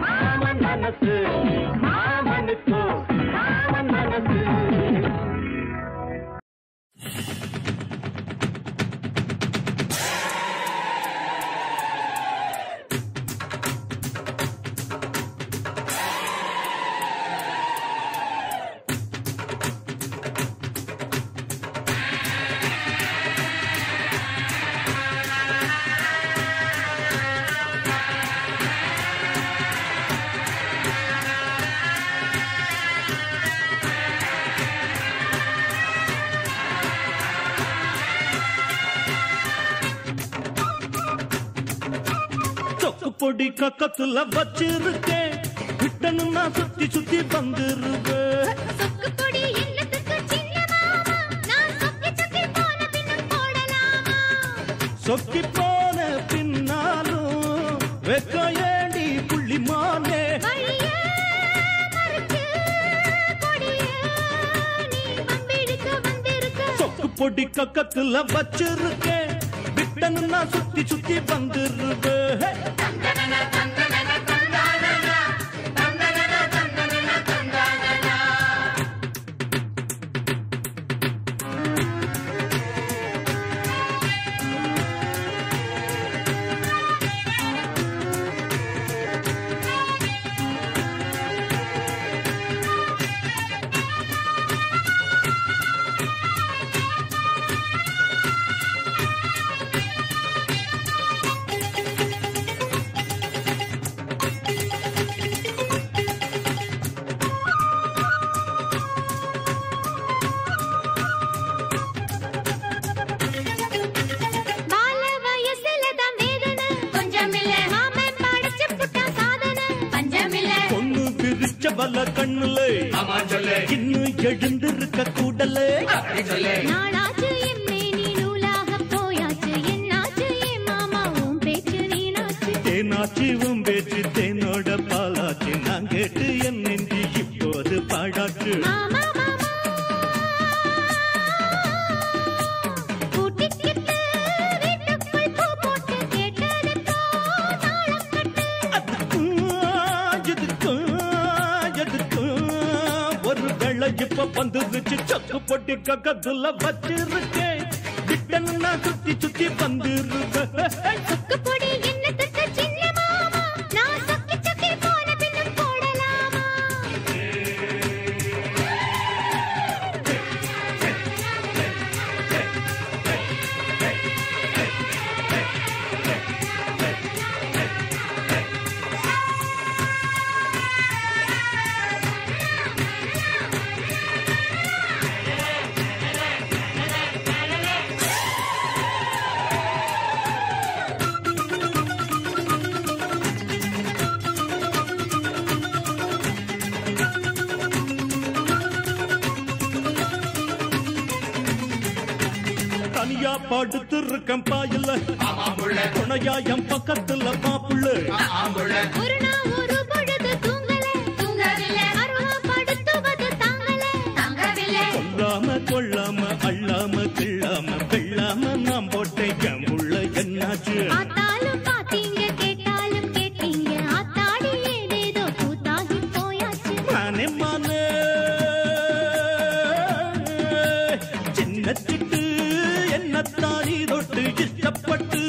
மாமன் மனசு மாமனுக்கு காமன் மனசு பொடி கக்கத்துல வச்சிருக்கேன் விட்டனு நான் சுத்தி சுத்தி வந்துருவேன் சொக்கு பொடி என்னத்துக்கு சின்ன மாமா நான் சொக்கி சொக்கி போன பின்னும் போடலாமா சொக்கி போன பின்னாலும் வெக்க ஏண்டி புள்ளிமானே வழியே மறுச்சு கொடியே நீ வம்பிழுக்க வந்திருக்க சொக்கு பொடி கக்கத்துல வச்சிருக்கேன் விட்டனு நான் சுத்தி சுத்தி வந்துருவேன் கண்ணுல இன்னும் எழுந்திருக்க கூடல நாளாச்சு எம்மே நீ நூலாக போயாச்சு என்னாச்சு என் மாமா உன் பேச்சு நீனாச்சு தேனாச்சு உன் பேச்சு தேனோட பாலாச்சு நான் கேட்டு என் நெஞ்சு இப்போது பாடாச்சு மாமா மாமா கூட்டிக்கிட்டு வீட்டுக்குள் பூ போட்டு கேட்டதுக்கோ தாளம் கட்டு ஒரு வேளை இப்ப வந்துருச்சு சொக்கு பொட்டி கக்கத்துல வச்சிருக்கேன் விட்டன்னு நான் சுத்தி சுத்தி வந்துருவேன் சொக்கு பொடி என்னத்துக்கு சின்ன மாமா நான் சொக்கி சொக்கி போன பின்னும் போடலாமா தனியா படுத்து இருக்கேன் பாயில துணையா என் பக்கத்துல மாப்புள்ள ஒரு நாள் ஒரு பொழுது தூங்கவில்லை அருவா படுத்துவது தாங்கவில்லை கொல்லாம கொள்ளாம அள்ளாம கிள்ளாம வெள்ளாம நாம் போட்டேன் என் உள்ள என்னாச்சு பார்த்தாலும் பார்த்தீங்க கேட்டாலும் கேட்டீங்க ஆத்தாடி ஏதேதோ கூத்தாகி போயாச்சு மானே மானே சின்ன சிட்டு என்னத்தானி தொட்டு இஷ்டப்பட்டு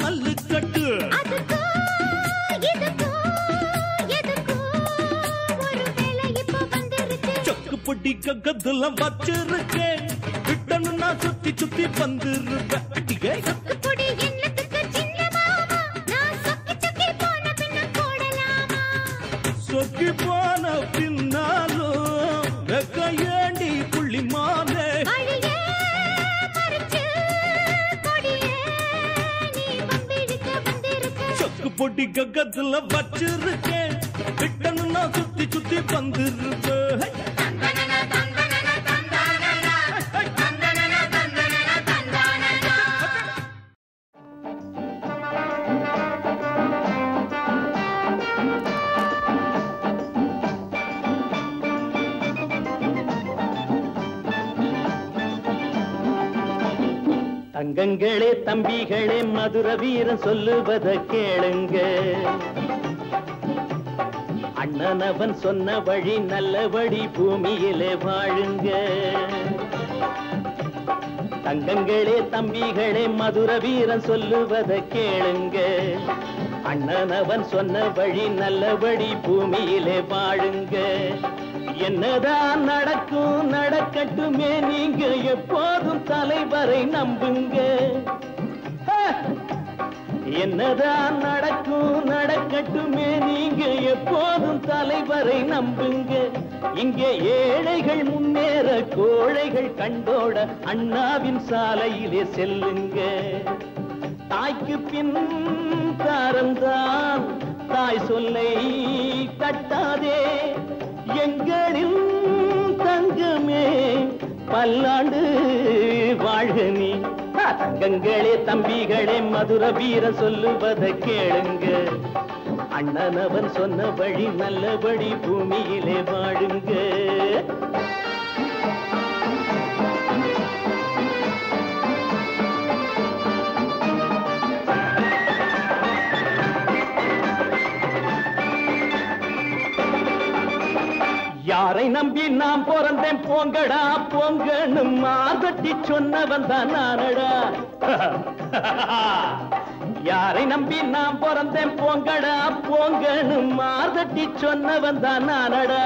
மல்லு கட்டு அதுக்கோ இதுக்கோ எதுக்கோ ஒரு வேளை இப்போ வந்துருச்சு சொக்கு பொட்டி கக்கத்துல வச்சிருக்கேன் விட்டன்னு நான் சுத்தி சுத்தி வந்துருவேன் சொக்கு பொடி என்னத்துக்கு சின்ன மாமா நான் சொக்கி சொக்கி போன பின்னும் போடலாமா சொக்கி போன பின்னாலும் வெக்க ஏண்டி புள்ளிமானே வழியே மறுச்சு கொடியே நீ வம்பிழுக்க வந்திருக்க சொக்கு பொட்டி கக்கத்துல வச்சிருக்கேன் விட்டன்னு நான் சுத்தி சுத்தி வந்துருவேன் தங்கங்களே தம்பிகளே மதுர வீரன் சொல்லுவத கேளுங்க அண்ணனவன் சொன்ன வழி நல்ல வழி பூமியிலே வாழுங்க தங்கங்களே தம்பிகளே மதுர வீரன் சொல்லுவத கேளுங்க அண்ணனவன் சொன்ன வழி நல்ல வழி பூமியிலே வாழுங்க என்னதான் நடக்கும் நடக்கட்டுமே நீங்க எப்போதும் தலைவரை நம்புங்க என்னதான் நடக்கும் நடக்கட்டுமே நீங்க எப்போதும் தலைவரை நம்புங்க இங்கே ஏழைகள் முன்னேற கோழைகள் கண்டோட அண்ணாவின் சாலையிலே செல்லுங்க தாய்க்கு பின் தாரந்தான் தாய் சொல்லை தட்டாதே எங்களின் தங்கமே பல்லாண்டு வாழ்க நீ தங்கங்களே தம்பிகளே மதுர வீர சொல்லுவத கேளுங்க அண்ணனவன் சொன்ன வழி நல்ல வழி பூமியிலே வாழுங்க யாரை நம்பி நாம் பிறந்தேன் போங்கடா போங்கன்னு மாதட்டி சொன்னவன் தான் நானடா யாரை நம்பி நாம் பிறந்தேன் போங்கடா போங்கன்னு மாதட்டி சொன்னவன் தான் நானடா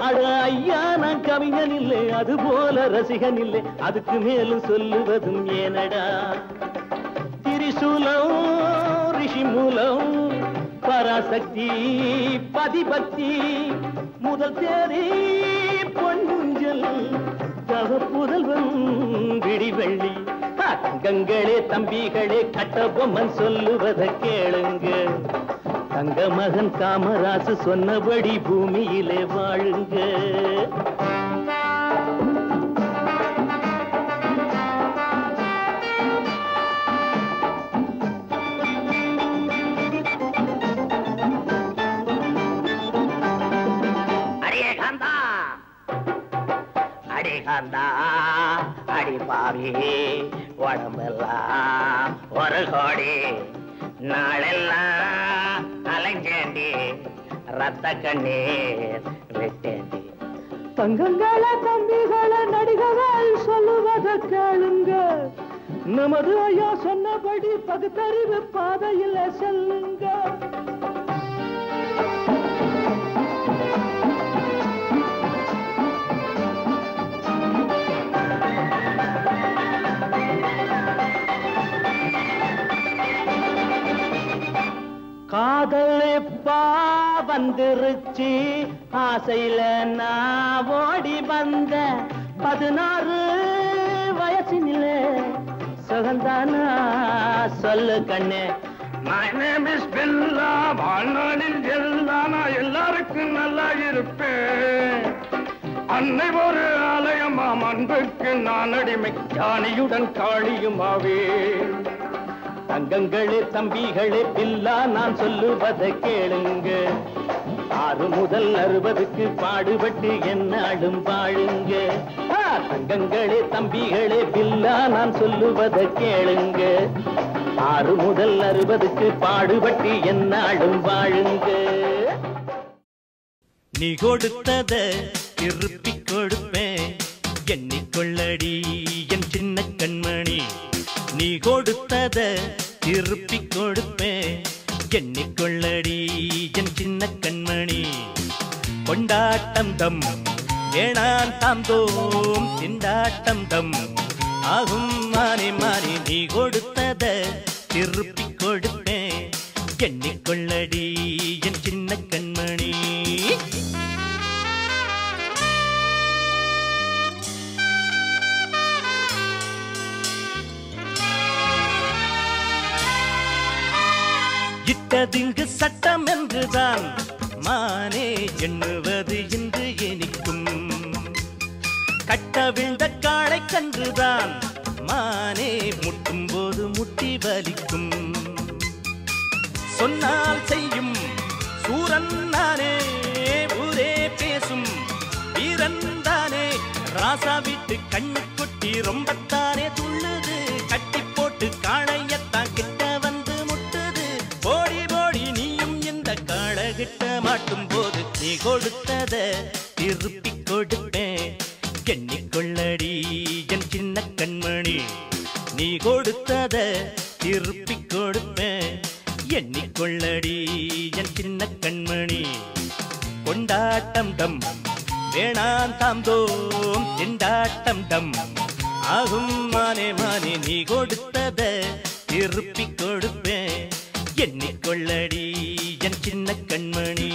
அட ஐயா நான் கவிஞன் இல்லை அது போல ரசிகன் இல்லை அதுக்கு மேலும் சொல்லுவதும் ஏனடா திரிசூலம் ரிஷி மூலம் பராசக்தி பதிபக்தி முதல் தேதி பொன்னுஞ்சல் தகப்புதல்வன் விடிவெள்ளி தங்கங்களே தம்பிகளே கட்டபொம்மன் சொல்லுவத கேளுங்க தங்க மகன் காமராசு சொன்னபடி பூமியிலே வாழுங்க அடி பாவி உடம்பெல்லாம் ஒரு கோடி நாளெல்லாம் அலைஞ்சேண்டி ரத்த கண்ணீர் விட்டேண்டி தங்கங்கள தம்பிகள நடிகர்கள் சொல்லுவத கேளுங்க நமது ஐயா சொன்னபடி பகுத்தறிவு பாதையில செல்லுங்க காதல் எப்பா வந்துருச்சு ஆசையில நான் ஓடி வந்த 16 வயசினிலே சுகந்தானா சொல்லு கண்ணே My name is Billa வாழ்நாளில் எல்லாம் நான் எல்லாருக்கும் நல்லா இருப்பேன் அன்னை ஒரு ஆலயமாம் அன்புக்கு நான் அடிமை ஜானியுடன் காளியுமாவே தங்கங்களே தம்பிகளே பில்லா நான் சொல்லுவதை கேளுங்க 6 முதல் 60க்கு பாடுபட்டு என்னாடும் வாழுங்க தங்கங்களே தம்பிகளே பில்லா நான் சொல்லுவதை கேளுங்க 6 முதல் 60க்கு பாடுபட்டு என்னாடும் வாழுங்க நீ கொடுத்தத திருப்பி கொடுப்பேன் எண்ணிக்கொள்ளடி என் சின்ன கண்மணி நீ கொடுத்தத திருப்பி கொடுப்பேன் எண்ணிக்கொள்ளடி என் சின்ன கண்மணி கொண்டாட்டம் தம் ஏனான் தாம் தோம் திண்டாட்டம் தம் ஆகும் மாறி மாறி நீ கொடுத்தத திருப்பி கொடுப்பேன் எண்ணிக்கொள்ளடி என் சின்ன கண்மணி இட்டதிங்கு சட்டம் என்றுதான் மானே எண்ணுவது இன்று இனிக்கும் கட்டவிழ்ந்த காளை கன்றுதான் மானே முட்டும் போது முட்டி வலிக்கும் சொன்னால் செய்யும் சூரன் நானே ஊரே பேசும் வீரன் தானே ராசா விட்டு கண்ணு கொட்டி ரொம்பத்தானே துள்ளுது கட்டி மாட்டும் போது நீ கொடுத்தத திருப்பி கொடுப்பேன். எண்ணிக்கொள்ளடி என் சின்ன கண்மணி, நீ கொடுத்தத திருப்பி கொடுப்பேன். எண்ணிக்கொள்ளடி என் சின்ன கண்மணி. கொண்டாட்டம் டம் வேணாம் தாம்தோம் திண்டாட்டம் டம் ஆகும் மானே மானே, நீ கொடுத்தத திருப்பி கொடுப்பேன். எண்ணிக்கொள்ளடி என் சின்ன கண்மணி.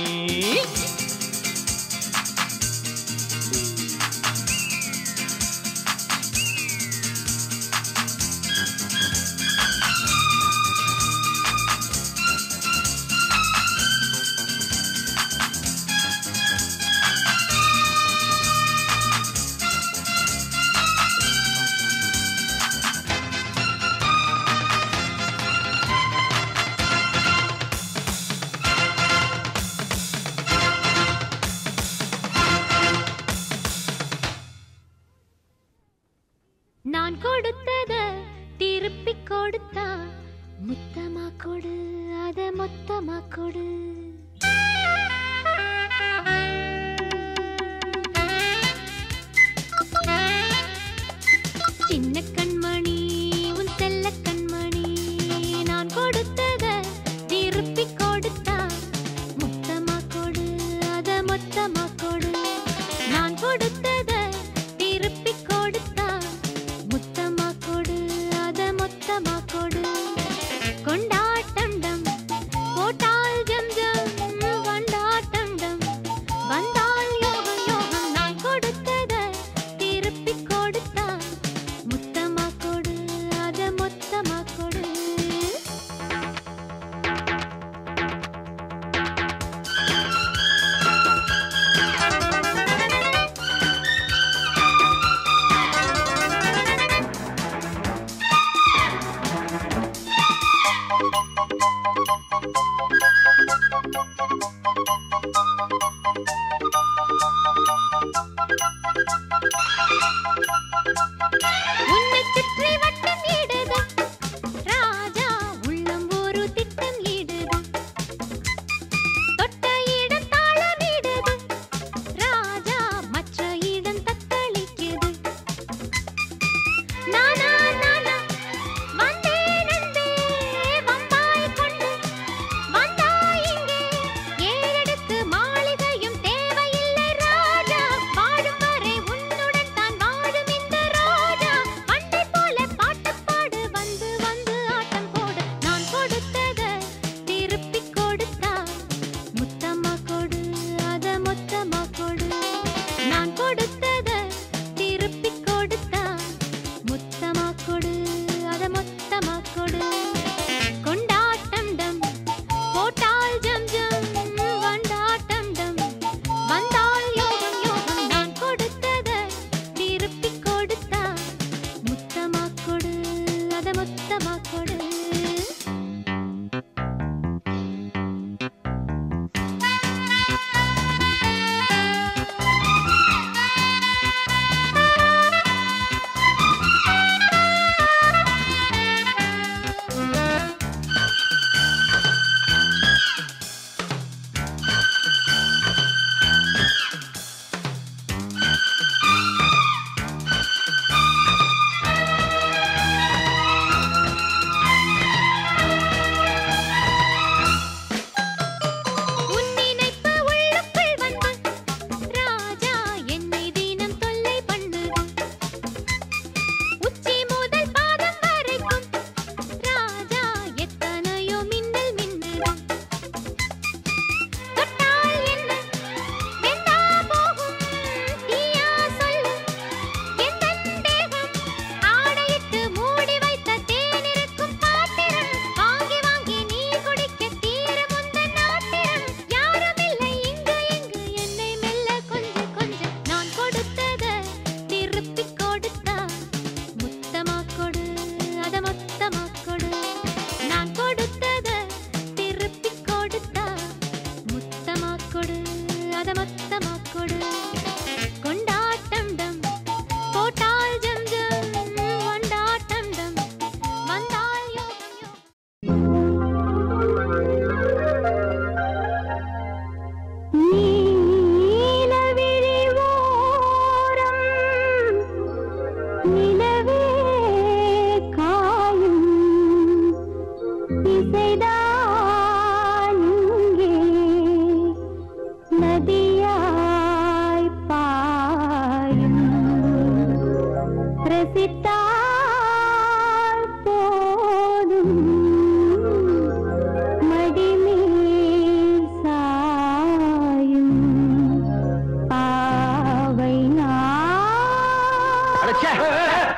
நான் கொடுத்தத திருப்பி கொடுத்தா முத்தமா கொடு, அத மொத்தமா கொடு. சின்ன கண்மணி உன் செல்ல கண்மணி, நான் கொடுத்தத திருப்பி கொடுத்தா முத்தமா கொடு, அத மொத்தமா கொடு. நான் கொடுத்தத திருப்பி கொடுத்தா முத்தமா கொடு, அத மொத்தமா கொடு. கொண்டாட்டம் டம் போட்டால் ஜம் ஜம், வண்டாட்டம் டம் வந்தால் யோகம் யோகம். நான் கொடுத்தத திருப்பி கொடுத்தா முத்தமா கொடு, அத மொத்தமா கொடு. சிரித்தால் போதும் மடிமேல் சாயும் பாவை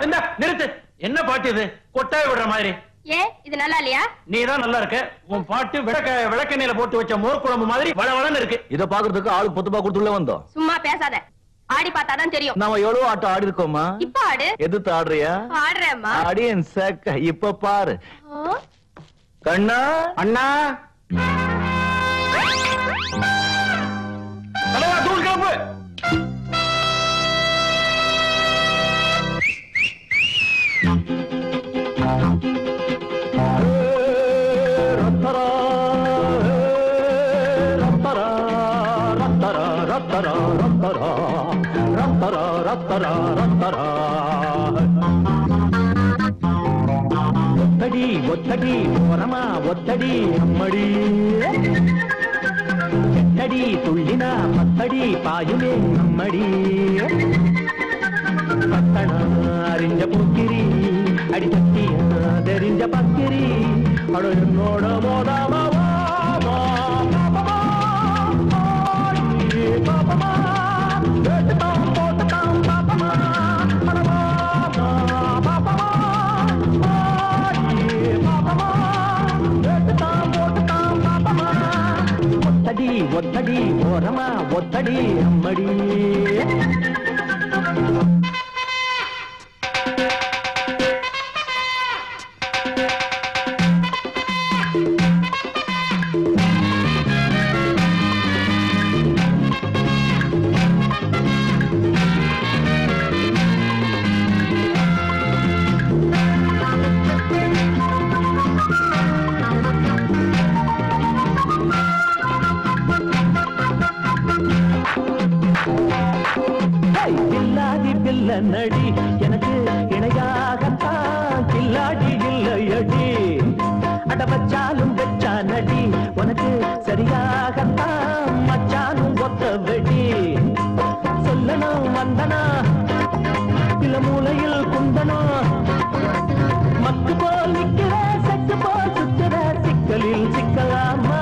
என்ன நிறுத்து, என்ன பாட்டு இது? கொட்டாய விடுற மாதிரி. ஏன் இது நல்லா இல்லையா? நீதான் நல்லா இருக்க. உன் பாட்டு விளக்கெண்ணெயில போட்டு வச்ச மோர் குழம்பு மாதிரி வளவளன்னு இருக்கு. இத பாக்குறதுக்கு ஆளுக்கு 10 ரூபாய் கொடுத்துள்ள வந்தோம். சும்மா பேசாத, ஆடி பார்த்தாதான் தெரியும். நாம எவ்வளவு ஆட்டம் ஆடி இருக்கோமா? இப்ப ஆடு. எதிர்த்து ஆடுறியா? ஆடுறேம்மா. அடியன் சக்க. இப்ப பாரு கண்ணா. அண்ணா தலைவா தூள் கிளம்பு. ஒத்தடி ஒத்தடி போரமா ஒத்தடி அம்மடி எட்டடி துள்ளினா பத்தடி பாயுமே அம்மடி பத்தனா அறிஞ்ச போக்கிரி அடி தட்டி தெரிஞ்ச பக்கிரி அடோட மோதாமா ஒத்தடி ஒத்தடி ஓரமா ஒத்தடி அம்மடி நடி எனக்கு இணையாகத்தான் கில்லாடி இல்லையடி அட வச்சாலும் வெச்சா நடி உனக்கு சரியாகத்தான் மச்சானும் ஒத்த வெடி சொல்லணும் வந்தனா சில மூலையில் குந்தனா மக்கு போல் நிக்கிற சக்கு போல் சுத்துற சிக்கலில் சிக்கலாமா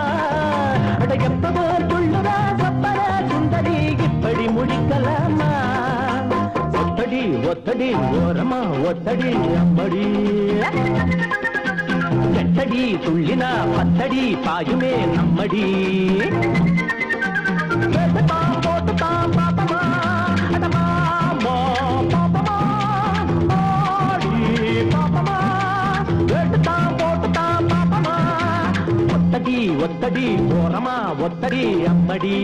அட எப்ப போல் துள்ளுற சப்பர சுந்தரி இப்படி முடிக்கலாமா ஒத்தடி ஒத்தடி ஓரமா ஒத்தடி அம்மடி எட்டடி துள்ளினா பத்தடி பாயுமே நம்மடி போட்டுதான் பாப்பமா அடமா பாப்பமா பாப்பமா கேட்டுதான் போட்டுதான் பாப்பமா ஒத்தடி ஒத்தடி ஓரமா ஒத்தடி அம்மடி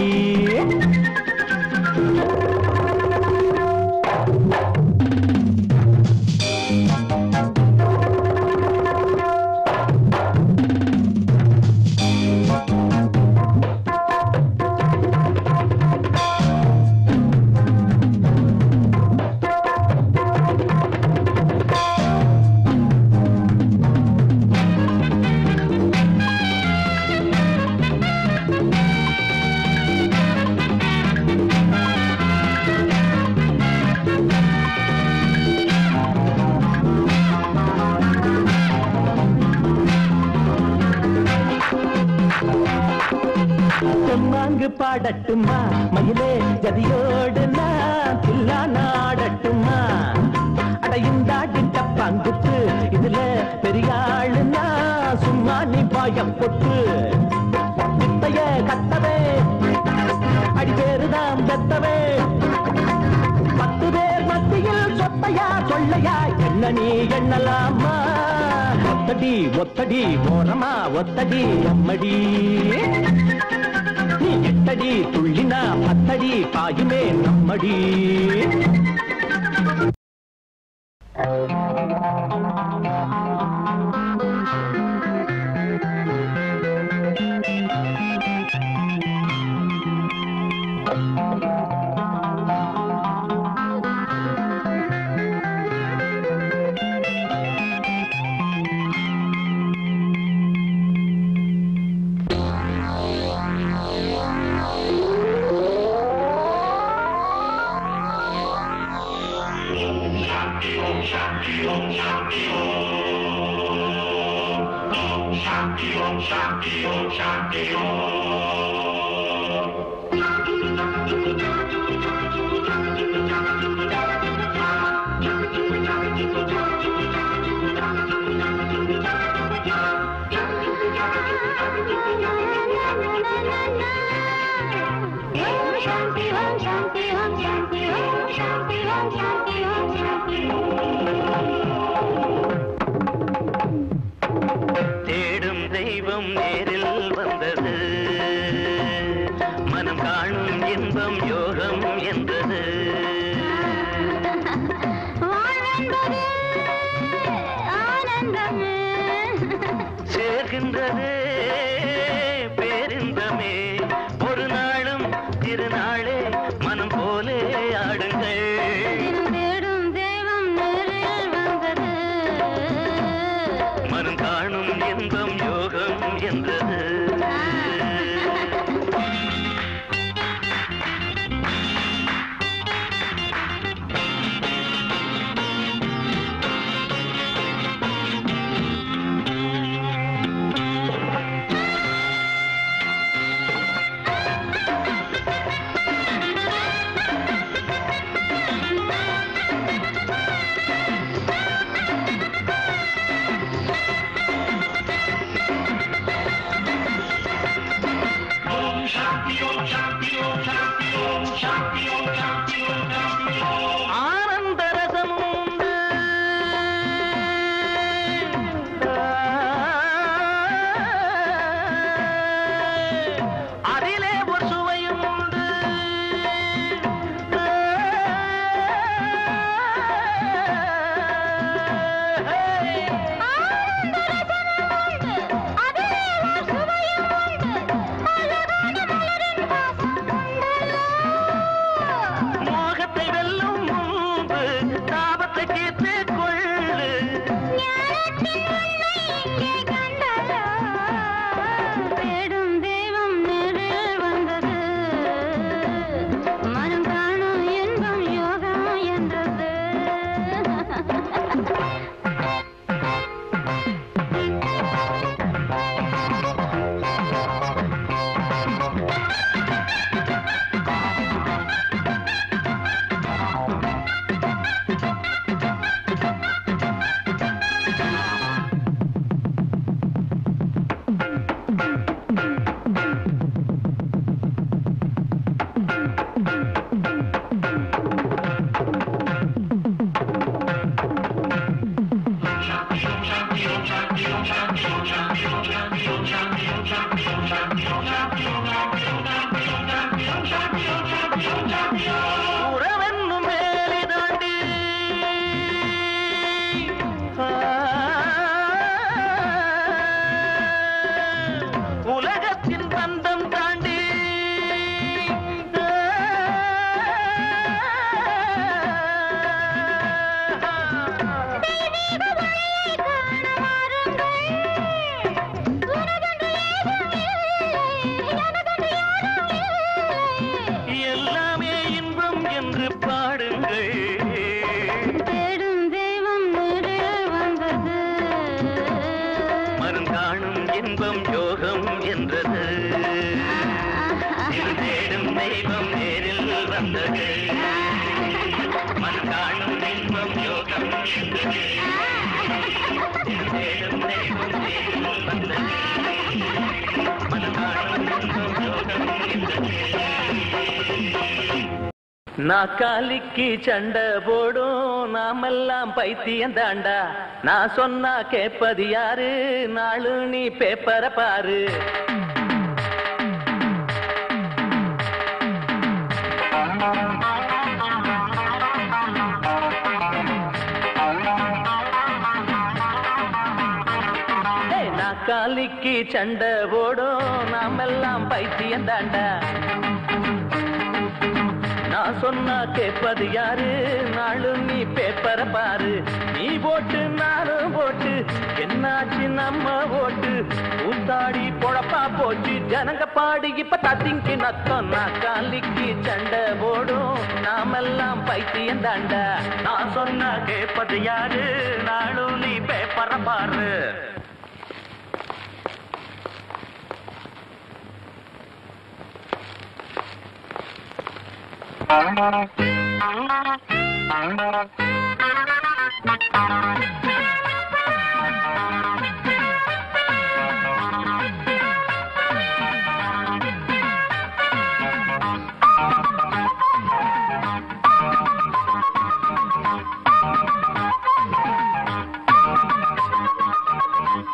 பாடட்டுமா மயிலே ஜதியோடு நான் தில்லா நாடட்டுமா அடையுந்தாடி டப்பாங்குத்து இதுல பெரியாளுன்னா சும்மா நீ பாயம் பொட்டு வித்தைய கத்தவே அடி பேருதான் பெத்தவே 10 பேர் மத்தியில் சொத்தையா சொல்லையா என்ன நீ எண்ணலாமா ஒத்தடி ஒத்தடி ஓரமா ஒத்தடி அம்மடி எட்டடி துள்ளினா பத்தடி பாயுமே நம்மடி தேடும் தெய்வம் நேரில் வந்தது, மனம் காணும் இன்பம் யோகம் என்றது. சேர்கின்றது பேரின்பமே, ஒரு நாளும் திருநாளே மனம் போலே ஆடுங்கள். மனம் காணும் இன்பம் யோகம் என்றது. ஆனந்தரசம் உண்டு, அதிலே ஒரு சுவையும் உண்டு. மோகத்தை வெல்லும் முன்பு தாபத்தை கேட்டு கொள்ளு. தேடும் தெய்வம் நேரில் வந்தது, மனம் காணும் இன்பம் யோகம் என்றது. உறவென்னும் வேலை தாண்டி உலகத்தின் பந்தம் தாண்டி எல்லாமே இன்பம் என்று பாடுங்கள். தேடும் தெய்வம் நேரில் வந்தது, மனம் காணும் இன்பம் யோகம் என்றது. இது தேடும் தெய்வம் நேரில் வந்தது, மனம் காணும் இன்பம் யோகம் என்றது. இது தேடும் தெய்வம் நேரில் வந்தது, மனம் காணும் இன்பம் யோகம் என்றது. நாக்காலிக்கு சண்டை போடும் நாமெல்லாம் பைத்தியம் தாண்டா. நான் சொன்னா கேப்பது யாரு, நாளு நீ பேப்பரை பாரு. நாக்காலிக்கு சண்டை போடும் நாமெல்லாம் பைத்தியம் தாண்டா. நான் சொன்னா கேட்பது யாரு நாளும் நீ பேப்பரை பாரு நீ போட்டு நானும் போட்டு என்னாச்சு நம்ம ஓட்டு ஊத்தாடி பொழப்பா போச்சு ஜனங்க பாடு இப்ப தத்திங்கி நத்தம் நான் காலிக்கு சண்டை போடும் நாமெல்லாம் பைத்தியம் தாண்டா நான் சொன்னா கேட்பது யாரு நாளும் நீ பேப்பரை பாரு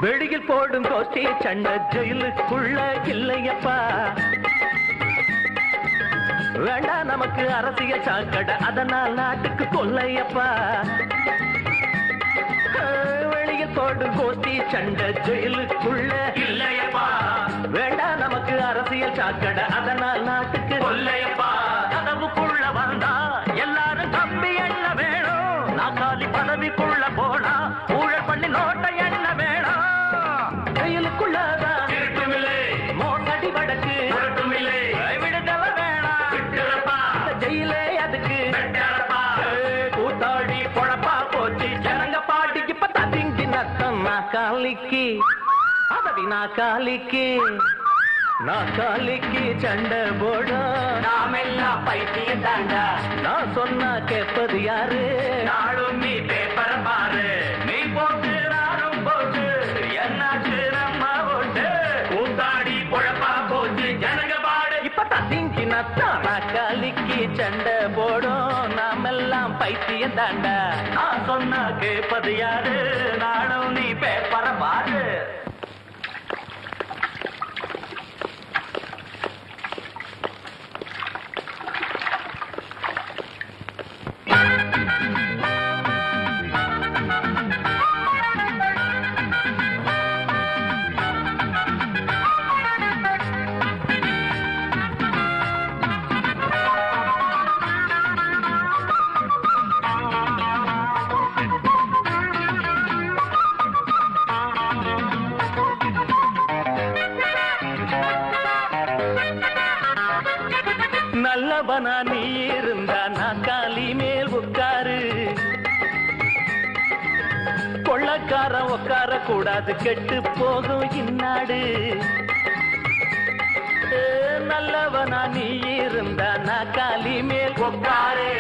வெளியில் போடும் கோஷ்டி சண்டை ஜெயிலுக்குள்ள இல்லையப்பா வேண்டாம் நமக்கு அரசியல் சாக்கடை அதனால் நாட்டுக்கு கொல்லையப்பா வெளியில் போடும் கோஷ்டி சண்டை ஜெயிலுக்குள்ள இல்லையப்பா வேண்டாம் நமக்கு அரசியல் சாக்கடை அதனால் நாட்டுக்கு கொல்லையப்பா கதவுக்குள்ள வந்தா எல்லாரும் தம்பி என்ன வேணும் நாக்காலி பதவிக்குள்ள போனா ஊழல் பண்ணி நோட்டை என்ன வேணும் ஜெயிலுக்குள்ளதான் இருக்குமில்லை மோசடி வடக்கு இருக்குமில்லை விடுதலை வேணாம் விட்டுறப்பா ஜெயிலே அதுக்கு கூத்தாடி பொழப்பா போச்சு ஜனங்க பாடி இப்ப ததிங்கி நத்தம் நாக்காலிக்கு அதடி நாக்காலிக்கு நாக்காலிக்கு சண்டை போடும் நாமெல்லாம் பைத்தியம் தாண்டா நான் சொன்னா கேட்பது யாரு நாளும் நீ பேப்பரை பாரு நீ போட்டு நானும் போட்டு என்னாச்சு நம்ம ஓட்டு கூத்தாடி பொழப்பா போச்சு ஜனங்க பாடு இப்ப தத்திங்கி நத்தா நாக்காலிக்கு சண்டை போடும் நாமெல்லாம் பைத்தியம் தாண்டா நான் சொன்னா கேட்பது யாரு நாளும் நீ பேப்பரை பாரு நல்லவனா நீ இருந்தா நாக்காலி மேல் உட்காரு கொள்ளக்காரன் உட்கார கூடாது கெட்டு போகும் இந்நாடு நல்லவனா நீ இருந்தா நாக்காலி மேல் உட்காரு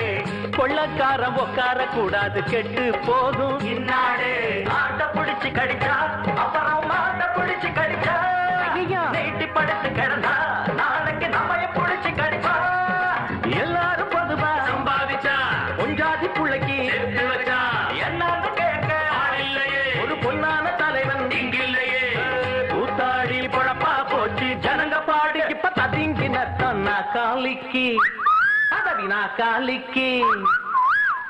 கொள்ளக்காரன் உட்கார கூடாது கெட்டு போகும் இந்நாடு ஆட்ட பிடிச்சு கடிச்சா அப்புறம் மாட்ட பிடிச்சு கடிச்சா நீட்டி படுத்து கிடந்தா நாளைக்கு நம்ம பிடிச்சு கடிப்பா எல்லாரும் பொதுவா சம்பாதிச்சா பொஞ்சாதி புள்ளைக்கு எடுத்து வச்சா எல்லாரும் கேட்க இல்லையே ஒரு பொன்னான தலைவன் இங்கில்லையே கூத்தாடி பொழப்பா போச்சு ஜனங்க பாடி இப்ப ததிங்கி நத்தம் நாக்காலிக்கு அதவி நாக்காலிக்கு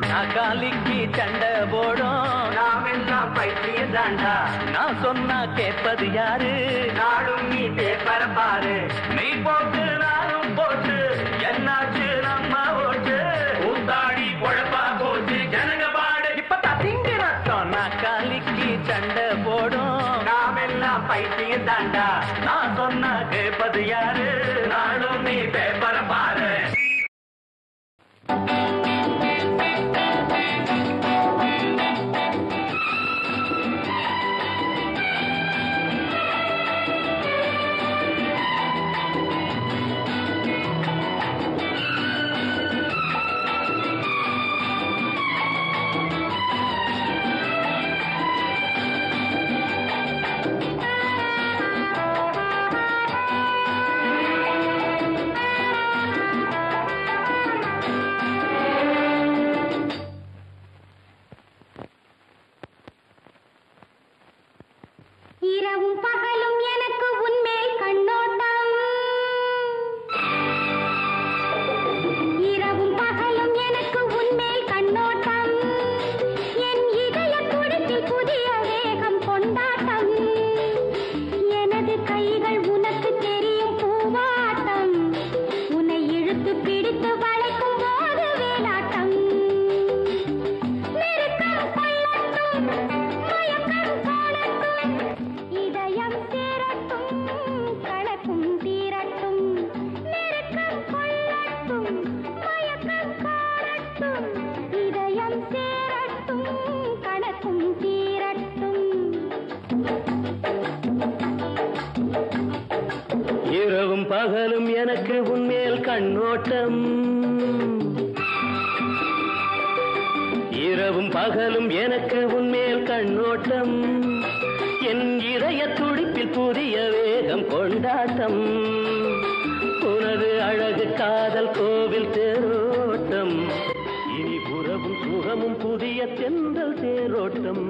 நாக்காலிக்கு சண்டை போடும் நாமெல்லாம் பைத்தியம் தாண்டா நான் சொன்னா கேட்பது யாரு நாடும் நீ பேப்பரை பாரு நீ போட்டு நானும் போட்டு என்னாச்சு நம்ம ஓட்டு ஊத்தாடி பொழப்பா போச்சு ஜனங்க பாடு இப்ப ததிங்கி நத்தம் நாக்காலிக்கு சண்டை போடும் நாமெல்லாம் பைத்தியம் தாண்டா நான் சொன்னா கேட்பது யாரு நாடும் நீ பேப்பரை பாரு உள்ளம் சேரட்டும் கணக்கும் தீரட்டும். இரவும் பகலும் எனக்கு உன்மேல் கண்ணோட்டம், இரவும் பகலும் எனக்கு உன்மேல் கண்ணோட்டம், என் இதய துடிப்பில் புதிய வேகம் கொண்டாட்டம், உனது அழகு காதல் கோவில் தேரோட்டம், இனி உறவும் சுகமும் புதிய தென்றல் தேரோட்டம்.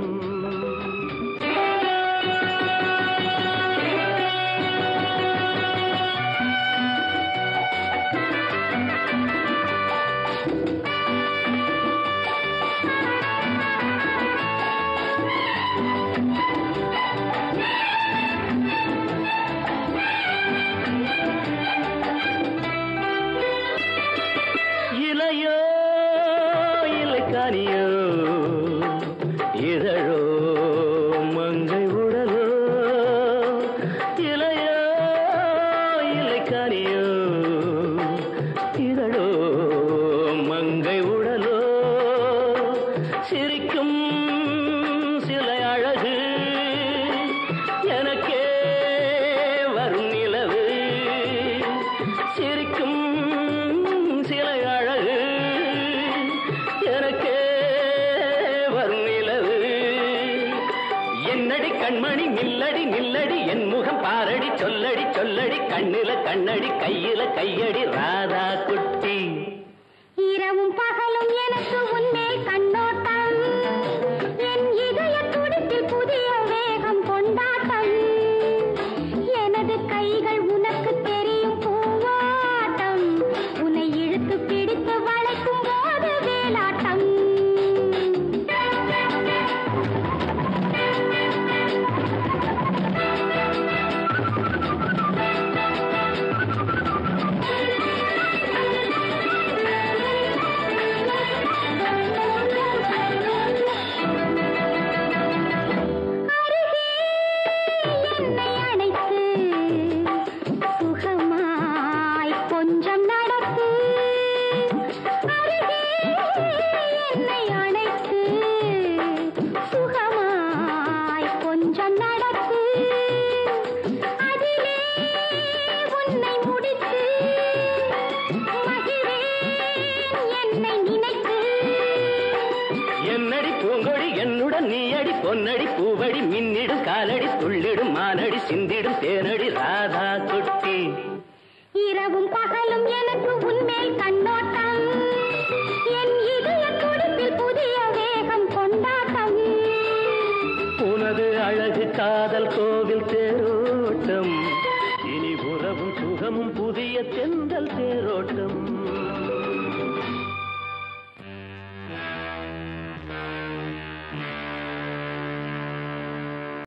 இதழோ மங்கை உடலோ, இளையோ இலைக்கானியோ, இதழோ மங்கை உடலோ, சிரிக்கும் சிலை அழகு எனக்கே வரும் நிலவு, சிரிக்கும் சிலை அழகு எனக்கே என்னடி கண்மணி நில்லடி நில்லடி என் முகம் பாரடி சொல்லடி சொல்லடி கண்ணில கண்ணடி கையில கையடி ராதா குட்டி. இரவும் பகலும் எனக்கு உன்மேல் கண்ணோட்டம், என் இதய துடிப்பில் புதிய வேகம் கொண்டாட்டம், எனது கைகள் உனக்கு தெரியும் பூவாட்டம், உன்னை இழுத்து பிடித்து வளைக்கும் போது வேலாட்டம். என்னடி பூங்கொடி என்னுடன் நீயடி பொன்னடி பூவடி மின்னிடும் காலடி துள்ளிடும் மானடி சிந்திடும் தேனடி ராதா குட்டி. இரவும் பகலும் எனக்கு உன்மேல் கண்ணோட்டம், என் இதய